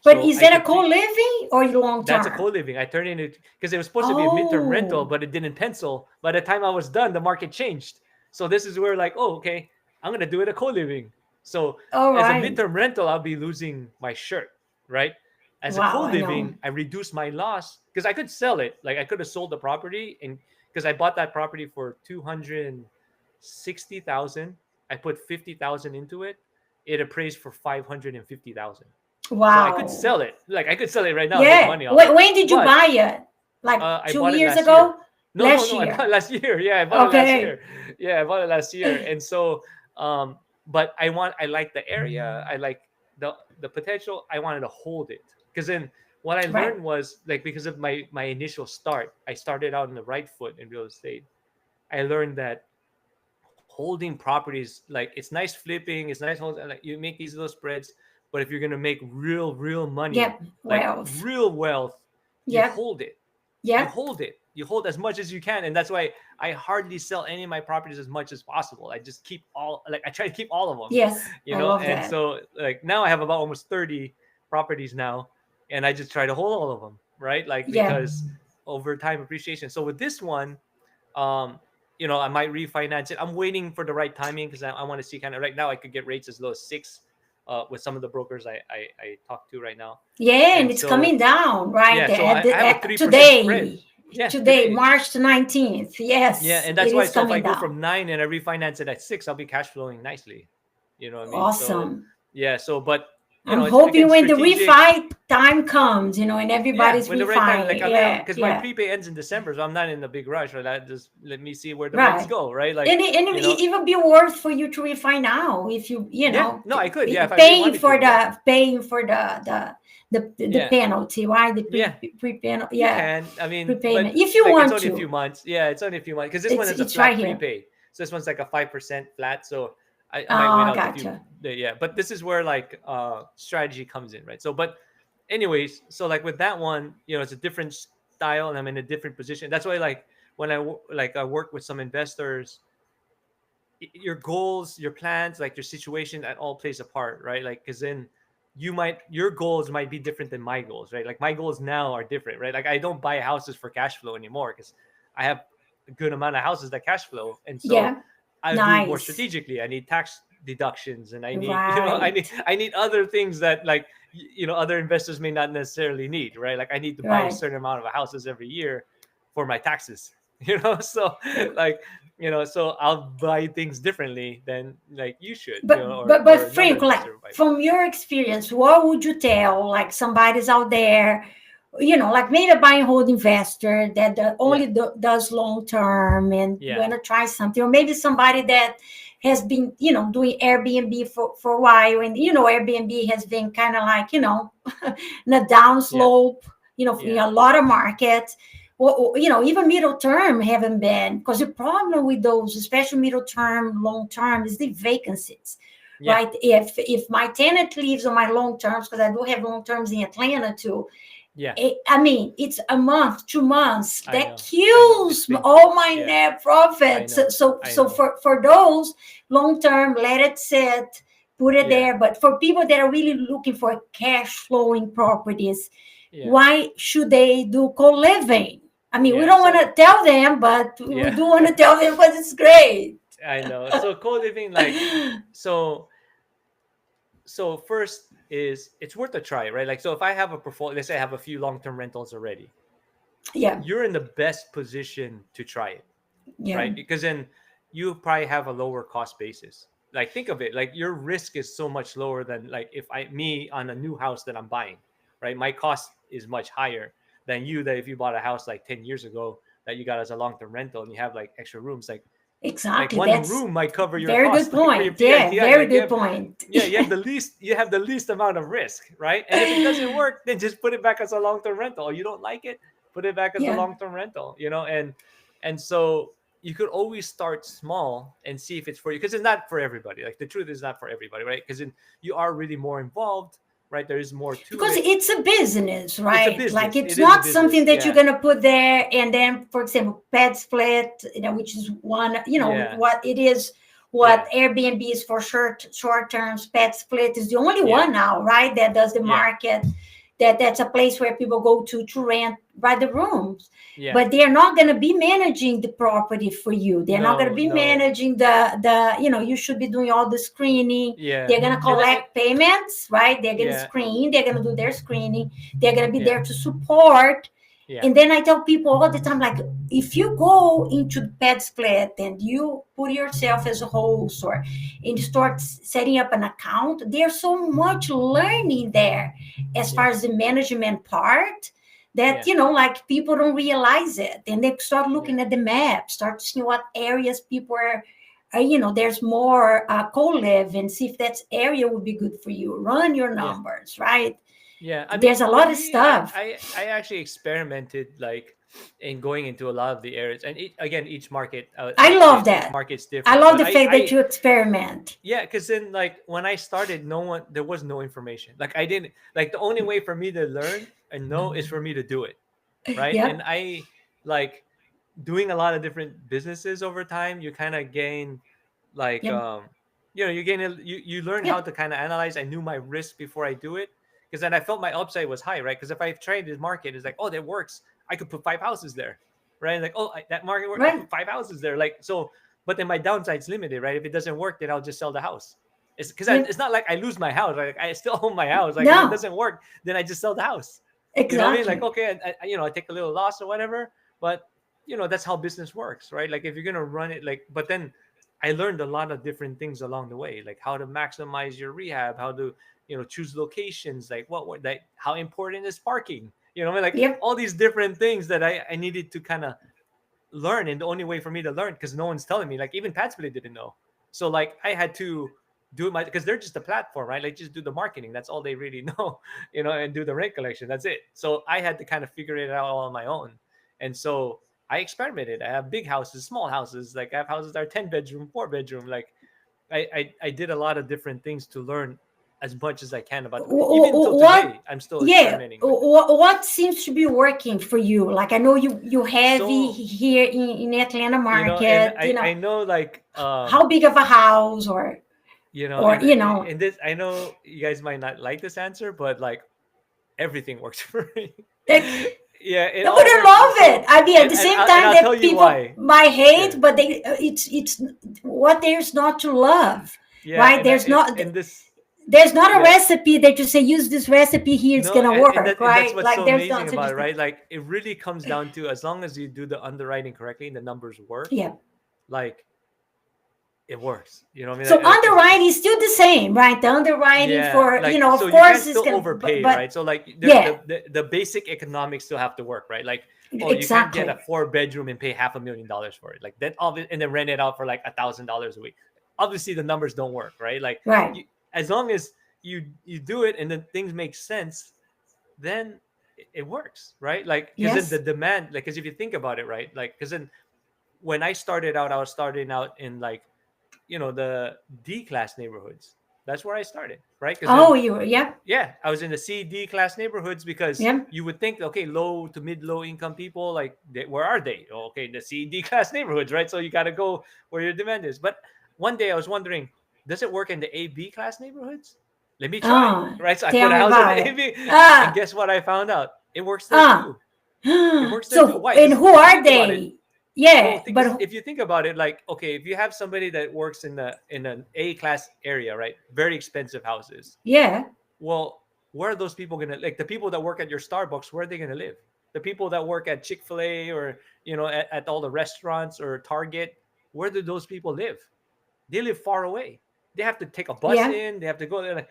But so is I that a could co-living or long that's a term? co-living. I turned it into because it was supposed to be a midterm rental, Oh, but it didn't pencil. By the time I was done, the market changed. So this is where like, oh, okay, I'm gonna do it a co-living. So all as a right. midterm rental, I'll be losing my shirt, right? As a Wow, I know. co-living, I reduced my loss because I could sell it. Like I could have sold the property, and because I bought that property for 260,000, I put 50,000 into it. It appraised for 550,000. So I could Wow. sell it. Like I could sell it right now and make Yeah. money off it. When did you But buy it? Like I two bought it years last year. ago? No, no, Last no. I bought year. it last year. Yeah, I bought it last Okay. year. Yeah, I bought it last year. And so, but I like the area. I like the potential. I wanted to hold it because then what I Right. learned was like because of my initial start, I started out in the right foot in real estate. I learned that holding properties like it's nice flipping, it's nice holding, like you make these little spreads, but if you're gonna make real money, Yep. like Wealth. real wealth, you Yep. hold it. You Yep. hold it. You hold as much as you can, and that's why I hardly sell any of my properties as much as possible. I just keep all like I try to keep all of them, Yes. you I know. love And that. so like now I have about almost 30 properties now, and I just try to hold all of them, right? Like Yeah. because over time appreciation. So with this one, um, I might refinance it. I'm waiting for the right timing because I want to see kind of right now I could get rates as low as 6 with some of the brokers I talk to right now. Yeah, and And it's coming so down, right? yeah, so I have a 3% spread. Today, Yeah, today, today. March the 19th. Yeah, Yes, and it that's why. is So if I coming go down. from 9 and I refinance it at 6, I'll be cash flowing nicely. You know what I mean? So Awesome. yeah, so but I'm it's again hoping when the strategic. refi time comes, and Yeah, everybody's when the right time, like refining. I'm Yeah, because my yeah, prepay ends in December, so I'm not in a big rush. Right, I just let me see where the rates right. go. Right, like And it even be worth for you to refi now if yeah, no, I could. Yeah, if I really paying wanted for to. Yeah, the yeah, penalty, right? The yeah. pre penalty, You yeah, can. I mean, but prepayment. If you like it's want only a few to, months. Yeah, it's only a few months because this one is a it's right flat here. prepay. So this one's like a 5% flat. So I might wait Oh, out the few. gotcha. Yeah, but this is where like strategy comes in, right? So, but anyways, so like with that one, it's a different style, and I'm in a different position. That's why like when I work with some investors, your goals, your plans, like your situation, that all plays a part, right? Like because then your goals might be different than my goals, right? Like my goals now are different, right? Like I don't buy houses for cash flow anymore because I have a good amount of houses that cash flow, and so Yeah, I do more nice. strategically. I need tax deductions, and I need Right, I need other things that like other investors may not necessarily need, right? Like I need to buy a right. certain amount of houses every year for my taxes, so like so I'll buy things differently than like you should, or another Franco, like investor might. from your experience, what would you tell like somebody's out there, like maybe a buy and hold investor that Yeah, only does long term and yeah, want to try something, or maybe somebody that has been, doing Airbnb for a while, and Airbnb has been kind of like, in a down yeah, slope, in yeah, a lot of markets. Or, even middle term haven't been, because the problem with those, especially middle term, long term, is the vacancies, yeah, right? If my tenant leaves on my long terms, because I do have long terms in Atlanta too, yeah. I mean, it's a month, 2 months. I That know, I know. It's kills painful. all my Yeah, net I profits. So, know, so, I so know. for those long term, let it sit, put it Yeah, there. But for people that are really looking for cash flowing properties, yeah, why should they do co-living? I mean, we yeah. don't want to So tell them, but we yeah. do want to tell them because it's great. I know. So co-living, like, so so first is it's worth a try, right? Like, so if I have a portfolio, let's say I have a few long-term rentals already, Yeah, you're in the best position to try it, yeah, right? Because then you probably have a lower cost basis. Like, think of it, like your risk is so much lower than like if I me on a new house that I'm buying, right? My cost is much higher than you that if you bought a house like 10 years ago that you got as a long-term rental and you have like extra rooms, like exactly. one That's room might cover your very good cost like for your point. Yeah, PITI. very Like, good point. yeah, you have the least amount of risk, right? And if it doesn't work, then just put it back as a long-term rental. Or you don't like it, put it back as a Yeah, long-term rental, and so you could always start small and see if it's for you, because it's not for everybody. Like, the truth is not for everybody, right? Because you are really more involved, right? There is more to because it. it's a business, It's a right? Like business. it's It is a not something business. that you're Yeah. gonna put there and then, for example, pet split, which is one, Yeah. what it is, what Yeah. Airbnb is for short terms. Pet split is the only Yeah. one now, right? That does the Yeah. market. That's a place where people go to rent by the rooms, Yeah. but they're not going to be managing the property for you. They're not going to No, be no. managing the you should be doing all the screening. Yeah. They're going to And collect payments, right? They're going to yeah. screen. They're going to do their screening. They're going to be Yeah. there to support. Yeah. And then I tell people all the time, like, if you go into the pet split and you put yourself as a host or and start setting up an account, there's so much learning there as Yeah. far as the management part that, Yeah. like, people don't realize it. And they start Yeah. looking at the map, start seeing what areas people there's more co-live, and see if that area would be good for you. Run your Yeah. numbers, right? Yeah, I mean, There's a for lot of me, I, stuff. I, I actually experimented like in going into a lot of the areas, and again, each market, I I'd say love each that. market's I different. love But the fact that you experiment. yeah, because then like when I started, there was no information. Like, I didn't like the only way for me to learn and know is for me to do it, right? And Yep. I like doing a lot of different businesses over time. You kind of gain like Yep. you learn how Yep. to kind of analyze. I knew my risk before I do it, because then I felt my upside was high, right? Because if I tried this market, it's like, oh, that works, I could put 5 houses there, right? Like, oh, that market worked, I Right. put 5 houses there, like, so. But then my downside's limited, right? If it doesn't work, then I'll just sell the house. It's because Yep. it's not like I lose my house, like I still own my house. Like, if it No. doesn't work, then I just sell the house. You know what I mean? Like, Exactly. okay, I take a little loss or whatever, but that's how business works, right? Like, if you're gonna run it, like, but then I learned a lot of different things along the way, like how to maximize your rehab, how to choose locations, like like how important is parking, what I mean, like Yep. all these different things that I needed to kind of learn, and the only way for me to learn, because no one's telling me, like even Patsplay didn't know, so like I had to do it because they're just a platform, right? Like, just do the marketing, that's all they really know, and do the rent collection, that's it. So I had to kind of figure it out all on my own, and so I experimented. I have big houses, small houses, like I have houses that are 10 bedroom, 4 bedroom, like I did a lot of different things to learn as much as I can about them. Even till What? today I'm still Yeah. experimenting with it. What seems to be working for you? Like, I know you heavy So here in Atlanta and market. I know, like How big of a house, or and this, I know you guys might not like this answer, but like everything works for me. like, Yeah, it I would all have works. loved So it. I mean, at the same and time I'll tell that you people why. might Yeah. hate, but it's what there's not to love, Yeah, right? and this There's not a yeah. recipe that you say use this recipe here, it's No, gonna work, and that's right? what's Like, so there's amazing not such a about it, thing. right? Like, it really comes down to, as long as you do the underwriting correctly and the numbers work, Yeah. like it works. You know what I mean? So Like underwriting is still the same, right? The underwriting yeah, for, like, of so you course, can't is still gonna, overpay, but right? So like yeah, the basic economics still have to work, right? Like, oh, you can't get a exactly. 4 bedroom and pay $500,000 for it, like that, and then rent it out for like $1,000 a week. Obviously, the numbers don't work, right? Like, Right. as long as you do it and then things make sense, then it works, right? Like, because then the Yes. demand, like, because if you think about it, right, like, because then when I started out, I was starting out in like the D class neighborhoods. That's where I started, right? Because then Oh, yep, yeah, I was in the C D class neighborhoods, because yep. you would think, okay, low to mid low income people, like where are they? Oh, okay, the C D class neighborhoods, right? So you got to go where your demand is. But one day I was wondering, does it work in the A B class neighborhoods? Let me try, Oh, right? So I put tell a me house in about the A it. B, and Ah, guess what I found out? It works there ah. too. It works there too. So, Why? and Because who are think about it. they? Yeah, Well, because but if you think about it, like, okay, if you have somebody that works in an A class area, right, very expensive houses, yeah, well, where are those people gonna, like, the people that work at your Starbucks, where are they gonna live? The people that work at Chick-fil-A, or at all the restaurants or Target, where do those people live? They live far away. They have to take a bus yeah. in. They have to go there. Like,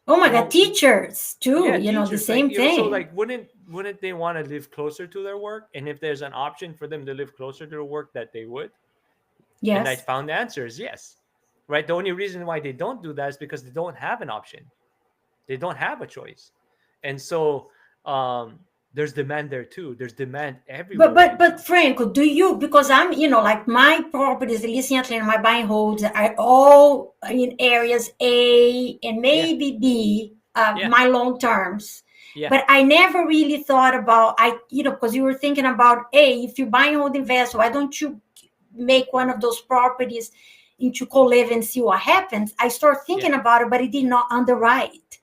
Oh my you God, know, teachers too, yeah, the teachers, like, same so, thing. like, wouldn't they want to live closer to their work? And if there's an option for them to live closer to their work, that they would. And I Yes. found the answer is yes. Right. The only reason why they don't do that is because they don't have an option. They don't have a choice. And so, there's demand there too. There's demand But everywhere but right but now. Franco, do you, because I'm, like my properties, at least in Atlanta, my buying holds are all in areas A and Yeah. maybe B, Yeah. my long terms. Yeah. But I never really thought about, because you were thinking about, hey, if you buy and hold invest, why don't you make one of those properties into co-live and see what happens? I start Yeah. thinking about it, but it did not underwrite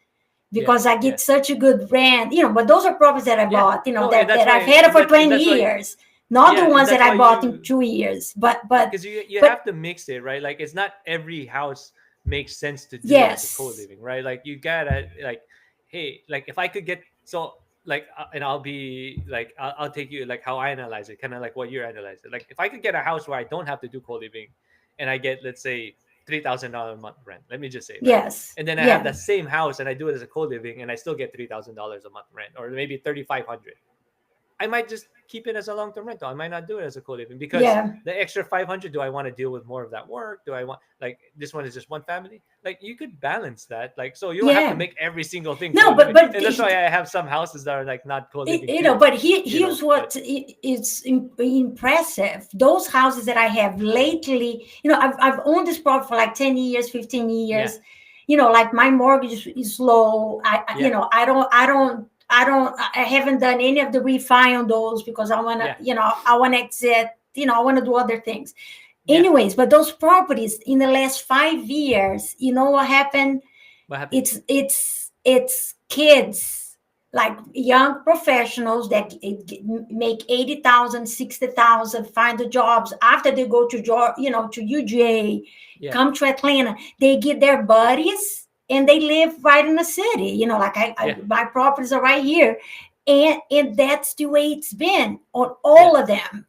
Yeah. because I Yeah. get such a good rent, but those are properties that I Yeah. bought, No, and that that's I've why, had it for and 20 that's why, years, not the yeah, and ones that that's I why bought in you, 2 years. But because you but have to mix it, right? Like, it's not every house makes sense to do as a yes, co-living, right? Like, you gotta, like, hey, like, if I could get, so, like, and I'll be like, I'll take you, like, how I analyze it, kind of like what you're analyzing. Like, if I could get a house where I don't have to do co-living, and I get, let's say, $3,000 a month rent, let me just say, right? yes, And then I have yeah, that same house and I do it as a co-living, and I still get $3,000 a month rent, or maybe 3,500. I might just keep it as a long term rental. I might not do it as a co living, because yeah. the extra 500, do I want to deal with more of that work? Do I want, like, this one is just one family? Like, you could balance that. Like, so you don't have to Yeah. make every single thing co No, but living. And that's why I have some houses that are like not co living too, but you know, here's but what is impressive. Those houses that I have lately, I've owned this property for like 10 years, 15 yeah, years. Like my mortgage is low. yeah, I haven't done any of the refi on those because I want to, yeah, I want to exit, I want to do other things. yeah. Anyways, but those properties in the last 5 years, you know what happened? What happened? It's kids, like young professionals that make 80,000, 60,000, find the jobs after they go to to UGA, Yeah, come to Atlanta, they get their buddies and they live right in the city. Like yeah, my properties are right here, and that's the way it's been on yeah, all of them,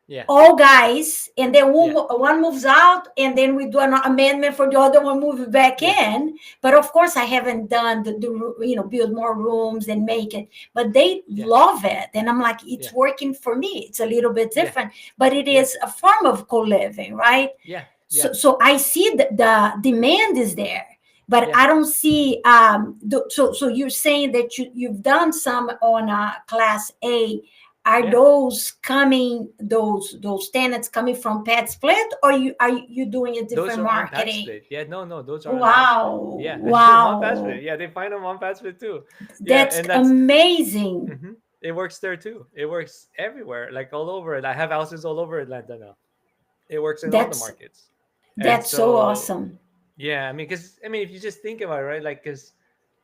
yeah, all guys, and then yeah, one moves out, and then we do an amendment for the other one moving back yeah, in. But of course, I haven't done build more rooms and make it. But they yeah, love it, and I'm like, it's yeah, working for me. It's a little bit yeah, different, but it yeah, is a form of co-living, right? yeah, yeah, So I see the demand is there, but yeah, I don't see. So you're saying that you've done some on Class A. Are yeah. those tenants coming from pet split, or are you doing a Those different are on pad marketing? split. Yeah, no, no, those are on pad split. Wow, Yeah, I'm on pad split. wow, Yeah, they find them on pad split too. Yeah, that's and that's, amazing. it works there too. It works everywhere, like all over it. I have houses all over Atlanta now. It works in all the That's markets. And that's so so, awesome. yeah, I mean, because I mean, if you just think about it, right? Like, because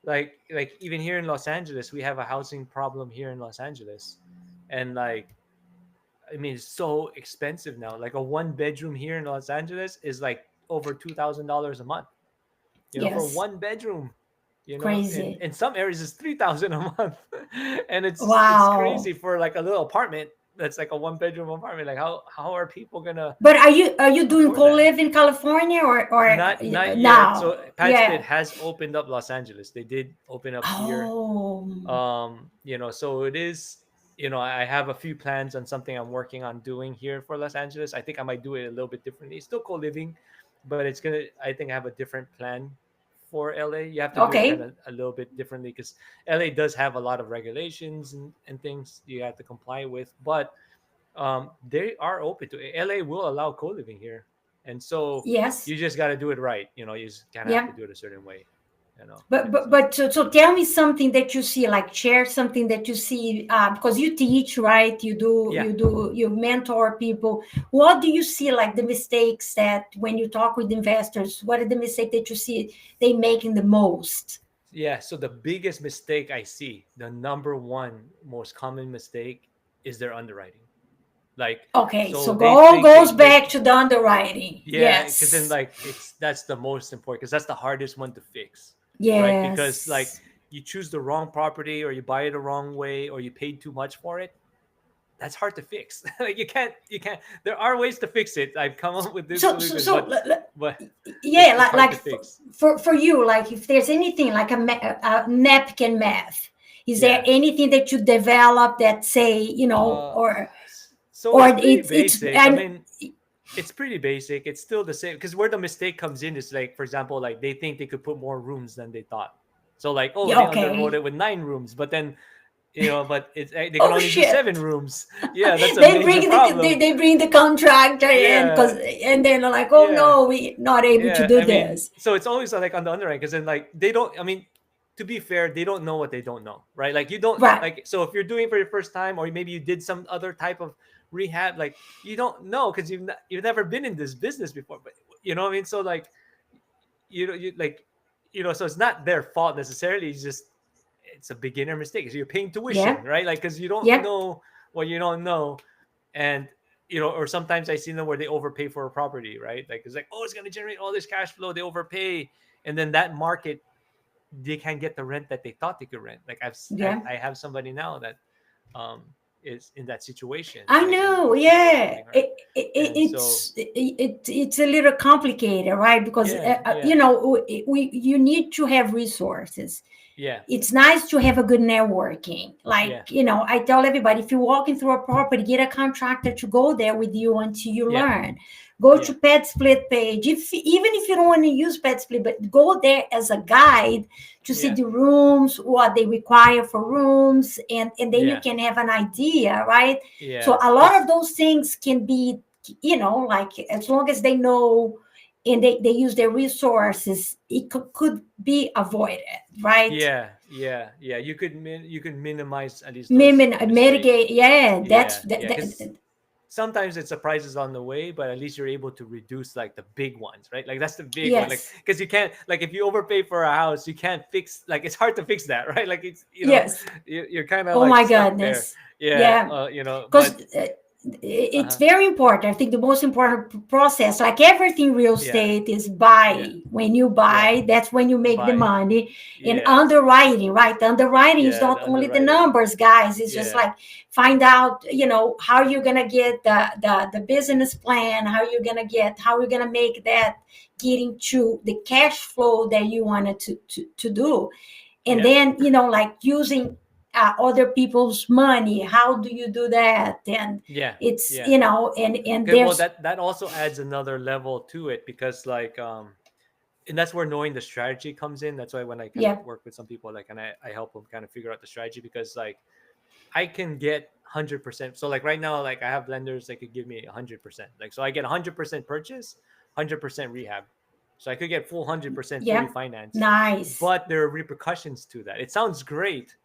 like even here in Los Angeles, we have a housing problem here in Los Angeles, and like, I mean, it's so expensive now. Like, a one bedroom here in Los Angeles is like over $2,000 a month. For Yes, one bedroom. And crazy. in some areas it's 3,000 a month, and it's Wow. crazy for like a little apartment that's like a one bedroom apartment. Like, how are people gonna But are you doing afford that? co-live in California or Not yet. now? So Padspit Yeah. has opened up Los Angeles. They did open up here. Oh, So it is, I have a few plans on something I'm working on doing here for Los Angeles. I think I might do it a little bit differently. It's still co-living, but I think I have a different plan for LA. You have to do it kind okay. of a little bit differently, because LA does have a lot of regulations and things you have to comply with. But they are open to it. LA will allow co-living here. And so Yes. you just got to do it right. You just kind of have Yeah. to do it a certain way, you know. But And but so, but so tell me something that you see, like share something that you see, because you teach, right? yeah. You mentor people. What do you see, like the mistakes that when you talk with investors? What are the mistakes that you see they making the most? Yeah, so the biggest mistake I see, the number one most common mistake, is their underwriting. Like, Okay, so so they all think goes they back to the underwriting. yeah, because then Yes. like that's the most important because that's the hardest one to fix, right? Because like Yes. you choose the wrong property or you buy it the wrong way or you paid too much for it, that's hard to fix. Like you can't there are ways to fix it. I've come up with this So so solutions, so but yeah, it's hard like to fix. for you, like if there's anything like a napkin math, is there Yeah. anything that you develop that say, Uh, so or it's pretty it's basic. I and mean, it's pretty basic. It's still the same because where the mistake comes in is like, for example, like they think they could put more rooms than they thought. So like, oh, yeah, they underwrote okay. it with 9 rooms, but then but it's they can Oh only do seven shit. rooms. Yeah, that's a They major bring problem. they bring the contractor in, Yeah, because and they're like, oh yeah, no, we not able to yeah. do I mean, this. so it's always like on the underwriting because then like they don't. I mean, to be fair, they don't know what they don't know, right? Like you don't Right. like. So if you're doing it for your first time, or maybe you did some other type of rehab, like you don't know because you've never been in this business before. But you know what I mean. So like you like so it's not their fault necessarily. It's just it's a beginner mistake. So you're paying Yeah. tuition, right? Like because you don't Yep. know what you don't know, and or sometimes I see them where they overpay for a property, right? Like it's like, oh, it's gonna generate all this cash flow. They overpay, and then that market they can't get the rent that they thought they could rent. Like Yeah. I have somebody now that um is in that situation, I right? And know, you know we're yeah. helping her, and so It's a little complicated, right? Because yeah, yeah, you need to have resources. yeah, It's nice to have a good networking. Like, yeah, I tell everybody, if you're walking through a property, get a contractor to go there with you until you yeah, learn. Go yeah, to Pet Split page. Even if you don't want to use Pet Split, but go there as a guide to see yeah, the rooms, what they require for rooms, and then you yeah, can have an idea, right? So yeah. a lot of Because those things can be, like as long as they know and they use their resources, it could be avoided, right? yeah, yeah, yeah. You can minimize at least those mistakes. Mitigate, yeah, Yeah, yeah. Because sometimes it surprises on the way, but at least you're able to reduce like the big ones, right? Like that's the big one. Like yes, because you can't like if you overpay for a house, you can't fix like it's hard to fix that, right? Like it's yes. you're kind of Oh like my stuck there. goodness. Yeah, Yeah, because but it's uh-huh. very important. I think the most important process, like everything real Yeah, estate, is yeah, buy. When you yeah. buy, that's when you make the Buy. money. And Yeah, underwriting, right? Underwriting is yeah. not The only the underwriting. numbers, guys. It's just Yeah, like find out, how you're gonna get the business plan, how you're gonna make that getting to the cash flow that you wanted to do. And yeah, then like using other people's money, how do you do that? And yeah, it's yeah. and Okay, well, there's that also adds another level to it because like and that's where knowing the strategy comes in. That's why when I kind of yeah, work with some people, like, and I help them kind of figure out the strategy because like I can get 100%. So like right now, like I have lenders that could give me 100%. Like so I get 100% purchase, 100% rehab. So I could get full 100% fully yeah, financed, nice. but there are repercussions to that. It sounds great,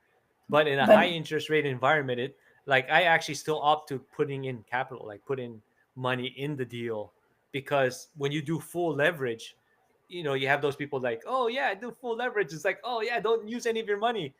but in a high But interest rate environment, it like I actually still opt to putting in capital, like put in money in the deal because when you do full leverage, you have those people like, oh yeah, I do full leverage. It's like, oh yeah, don't use any of your money.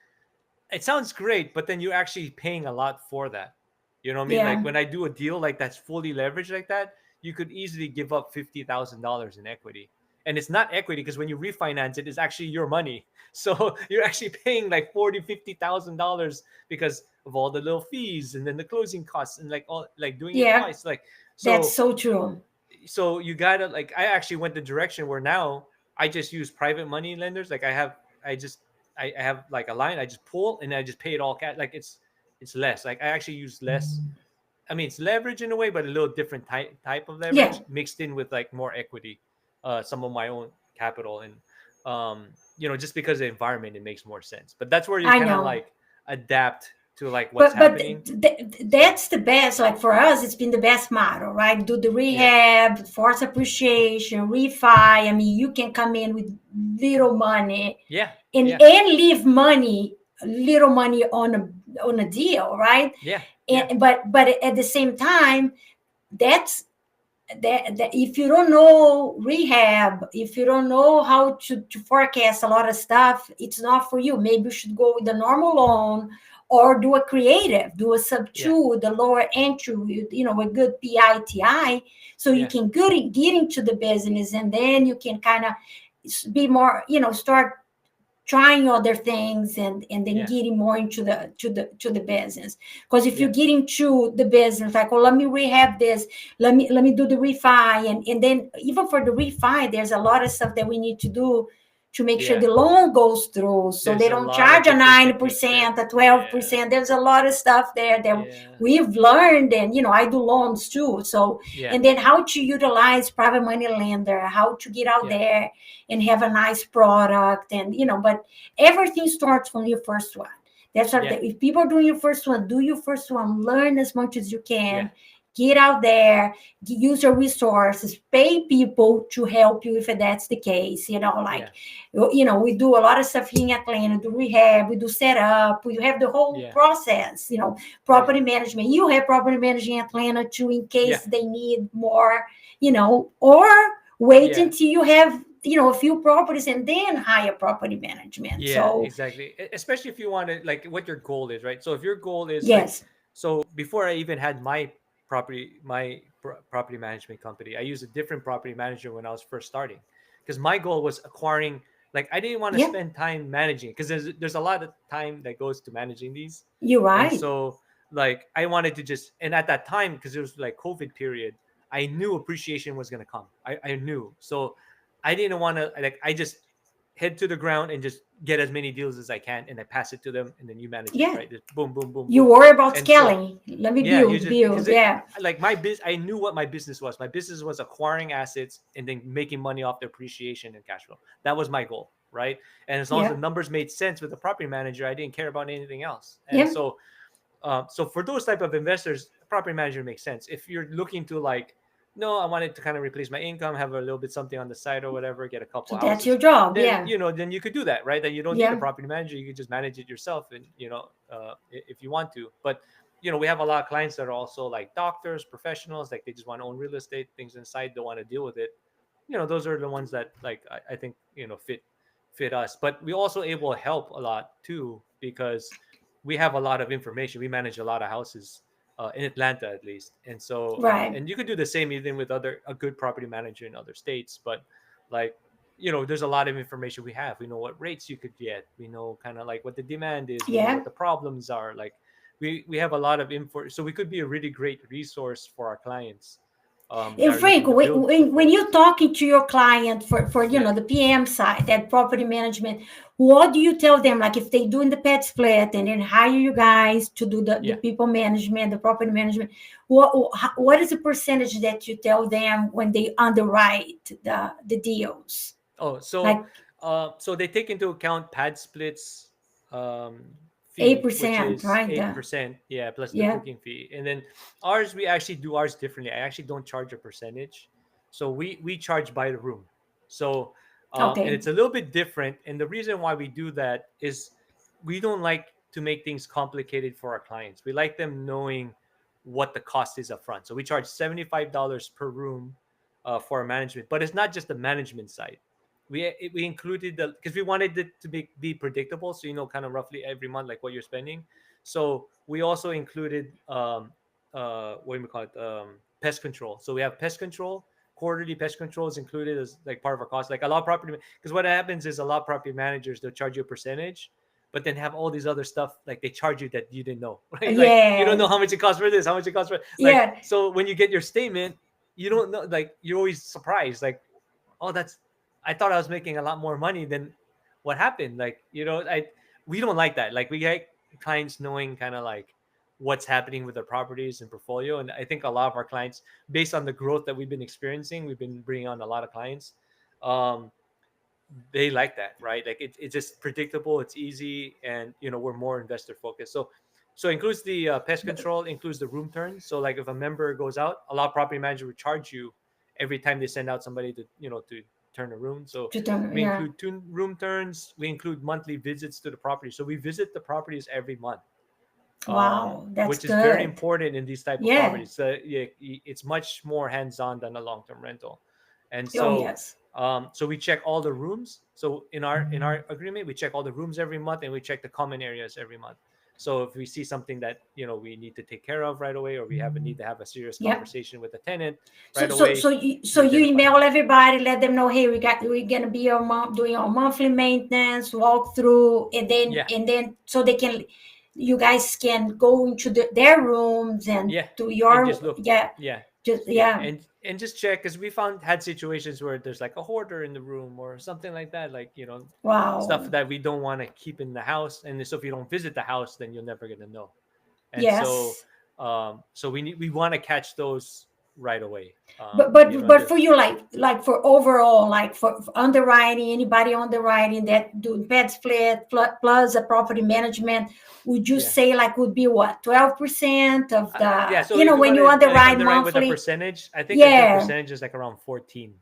It sounds great, but then you're actually paying a lot for that. You know what I mean? Like yeah, when I do a deal like that's fully leveraged like that, you could easily give up $50,000 in equity. And it's not equity because when you refinance it, it's actually your money. So you're actually paying like $50,000 because of all the little fees and then the closing costs and like all like doing it yeah, twice. Like that's so so true. so you gotta like I actually went the direction where now I just use private money lenders. Like I have like a line I just pull and I just pay it all cash. Like it's less. Like I actually use less. I mean it's leverage in a way, but a little different type of Yeah, leverage mixed in with like more equity, some of my own capital and just because of the environment it makes more sense. But that's where you I kind of know. like adapt to like what's But happening. So that's the best. Like for us, it's been the best model, right? Do the yeah, rehab, force appreciation, refi. I mean, you can come in with little money yeah, and yeah, leave little money on a deal, right? yeah, yeah, But at the same time, that's that if you don't know rehab, if you don't know how to forecast a lot of stuff, it's not for you. Maybe you should go with the normal loan or do a creative, do a sub Yeah. two with the lower entry, with, a good PITI, so you Yeah. can get into the business, and then you can kind of be more, start trying other things, and then Yeah. getting more into the business. Because if you Yeah. get into the business like, oh, let me rehab this, let me do the refi, and then even for the refi, there's a lot of stuff that we need to do to make sure Yeah. the loan goes through, so There's they a don't lot of charge a different techniques there. 9%, a Yeah. 12%. There's a lot of stuff there that Yeah. we've learned, and I do loans too. So, Yeah. and then how to utilize private money lender, how to get out Yeah. there and have a nice product, and but everything starts from your first one. That's what Yeah. if people are doing your first one, do your first one, learn as much as you Yeah. can, get out there, use your resources, pay people to help you if that's the case. Like, Yeah. we do a lot of stuff here in Atlanta, do rehab, we do setup, we have the whole Yeah. process, Yeah. property management. You have property management in Atlanta too, in Yeah. case they need more, or wait Yeah. until you have a few properties and then hire property management. Yeah, So exactly. Especially if you want to, like, what your goal is, right? So if your goal is like, yes, so before I even had my property management company, I used a different property manager when I was first starting, because my goal was acquiring. Like, I didn't want to yeah, spend time managing, because there's a lot of time that goes to managing these, you're and right. so, like, I wanted to just, and at that time, because it was like COVID period, I knew appreciation was gonna come. I knew, so I didn't want to, like, I just head to the ground and just get as many deals as I can, and I pass it to them, and then you manage it, Yeah, right? Just boom, boom, boom, you boom. worry about And so, scaling. Let me yeah, you build, just, build. because it, Yeah, like, I knew what my business was. My business was acquiring assets and then making money off the appreciation and cash flow. That was my goal, right? And as long as the yeah, numbers made sense with the property manager, I didn't care about anything else. And yeah. so, so for those type of investors, property manager makes sense. If you're looking to, like, no, I wanted to kind of replace my income, have a little bit something on the side or whatever, get a couple So that's your houses, job. then Yeah, then you could do that, right? Then you don't need a yeah, property manager. You could just manage it yourself, and if you want to. But we have a lot of clients that are also like doctors, professionals, like they just want to own real estate, things inside, don't want to deal with it. Those are the ones that, like, I think fit us. But we also able to help a lot too, because we have a lot of information. We manage a lot of houses in Atlanta, at least. And so, right. and you could do the same even with a good property manager in other states. But, like, there's a lot of information we have. We know what rates you could get. We know kind of like what the demand is. We know Yeah. what the problems are. Like, we have a lot of info, so we could be a really great resource for our clients that And are Frank, looking to build when you're portfolios. talking to your client for Yeah. the PM side, that property management, what do you tell them? Like if they doing the pet split and then hire you guys to do the Yeah. people management, the property management, what is the percentage that you tell them when they underwrite the deals? Oh, Like so they take into account pad splits um, eight fee, which percent, is right? 8%, yeah, plus the Yeah. booking fee. And then ours, we actually do ours differently. I actually don't charge a percentage, so we charge by the room. So, and Okay. it's a little bit different. And the reason why we do that is we don't like to make things complicated for our clients. We like them knowing what the cost is upfront. So we charge $75 per room for our management, but it's not just the management side. We included the, because we wanted it to be predictable, so kind of roughly every month, like what you're spending. So we also included what do we call it, pest control. So we have pest control. Quarterly pest control is included as like part of our cost. Like a lot of property, because what happens is a lot of property managers, they'll charge you a percentage, but then have all these other stuff like they charge you that you didn't know, right? Like you don't know Yeah. how much it costs for this, how much it costs for, like, Yeah. so when you get your statement, you don't know, like you're always surprised, like, oh, that's, I thought I was making a lot more money than what happened. Like, I we don't like that. Like, we get clients knowing kind of like what's happening with their properties and portfolio. And I think a lot of our clients, based on the growth that we've been experiencing, we've been bringing on a lot of clients. Um, they like that, right? Like it's just predictable, it's easy, and we're more investor focused. So it includes the pest control, includes the room turns. So like if a member goes out, a lot of property manager would charge you every time they send out somebody to turn a room. So we Yeah. include two room turns. We include monthly visits to the property. So we visit the properties every month, Wow, that's which is very good. important in these type of Yeah. properties. So yeah, it's much more hands-on than a long-term rental. And Oh so yes. so we check all the rooms. So in our agreement, we check all the rooms every month, and we check the common areas every month. So if we see something that we need to take care of right away, or we have a need to have a serious Yep. conversation with the tenant So right so away, so you so we you identify email that. everybody, let them know, hey, we're gonna be doing our monthly maintenance walkthrough, Yeah, and then so they can, you guys can go into their rooms and yeah, do and your, just look. yeah, Yeah, just yeah, yeah. and just check, because we had situations where there's like a hoarder in the room or something like that, like stuff Wow. that we don't want to keep in the house. And so if you don't visit the house, then you're never gonna know. And so Yes. we want to catch those right away. But for you, like for overall, like for underwriting, anybody underwriting that doing pet split plus a property management, would you Yeah. say like would be what, 12% of Yeah, the, so if you when want you to like underwrite underwrite with a monthly? percentage, I think a good Yeah, percentage is like around 14. I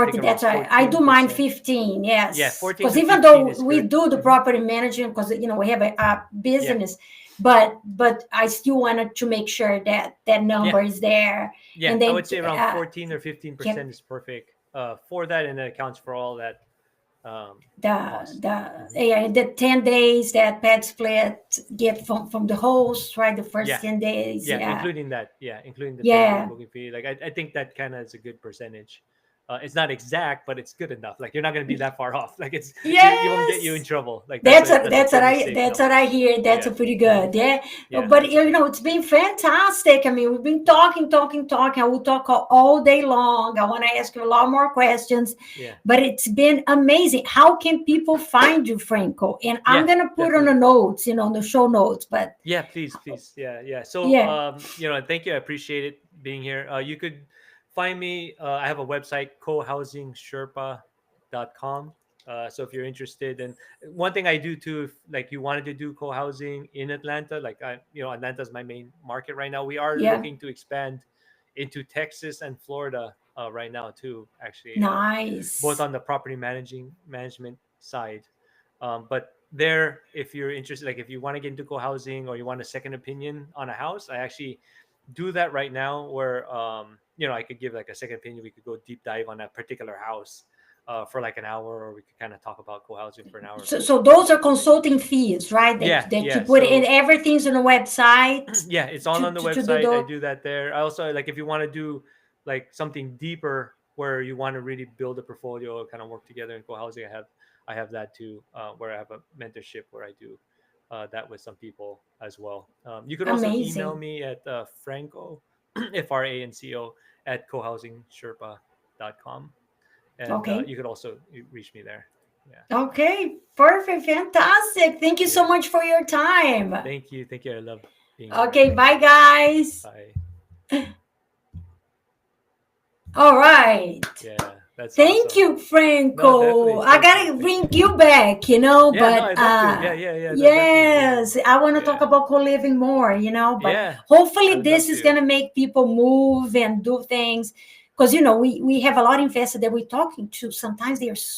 think 40. around That's right. I do mine 14%. 15. Yeah, Yes, 14 because to even 15 though is we good. do the Hmm. property management, because we have a Yeah, business, but I still wanted to make sure that that yeah, number is there, yeah. and I then would say around 14 or keep 15% is perfect for that, and it accounts for all that the cost. Hmm. the 10 days that pet split get from the host, right? The Yeah, first 10 days, yeah, yeah, including that. Yeah, including the 10-day yeah. booking fee. Like I think that kind of is a good percentage. It's not exact, but it's good enough. Like you're not going to be that far off. Like you won't get you in Yes. trouble. Like that's a pretty safe That's what number. I hear. That's Yeah. a pretty Hmm. good. Yeah. Yeah, But that's a good it's been fantastic. I mean, we've been talking. I will talk all day long. I want to ask you a lot more questions, Yeah. but it's been amazing. How can people find you, Franco? And I'm Yeah, gonna put on the definitely. notes, on the show notes. But Yeah, please. Yeah, yeah. So, yeah, thank you. I appreciate it being here. You could find me. I have a website, cohousingsherpa.com. So if you're interested, and one thing I do too, if like you wanted to do co-housing in Atlanta, like Atlanta's my main market right now. We are yeah, looking to expand into Texas and Florida right now too. Actually, both nice. on the property management side. But there, if you're interested, like if you want to get into co-housing or you want a second opinion on a house, I actually do that right now. Where I could give like a second opinion. We could go deep dive on that particular house for like an hour, or we could kind of talk about co-housing for an hour if So that's those what are you're interested consulting in. fees, right? Yeah, That you yeah. put in, So everything's on the website yeah, it's all on the to do website. I the. do that there. I also, like, if you want to do like something deeper where you want to really build a portfolio, kind of work together in co-housing, I have that too, where I have a mentorship where I do that with some people as well. You could also email Amazing. me at Franco, Franco at cohousingsherpa.com, and Okay. you could also reach me there. Yeah, Okay. Perfect. Fantastic. Thank you so yeah. much for your time. Thank you. I love being here. Okay. Thank Bye, you. guys. Bye. All right. Yeah, that's Thank awesome. you, No, Franco. definitely. I Thank you. gotta Thank you. bring you back, Yeah, no, but I'd love to. Yeah. No, definitely. yes, I want to talk Yeah. about co-living more, but Yeah. I hopefully would love this is to. gonna make people move and do things, because we have a lot of investors that we're talking to. Sometimes they are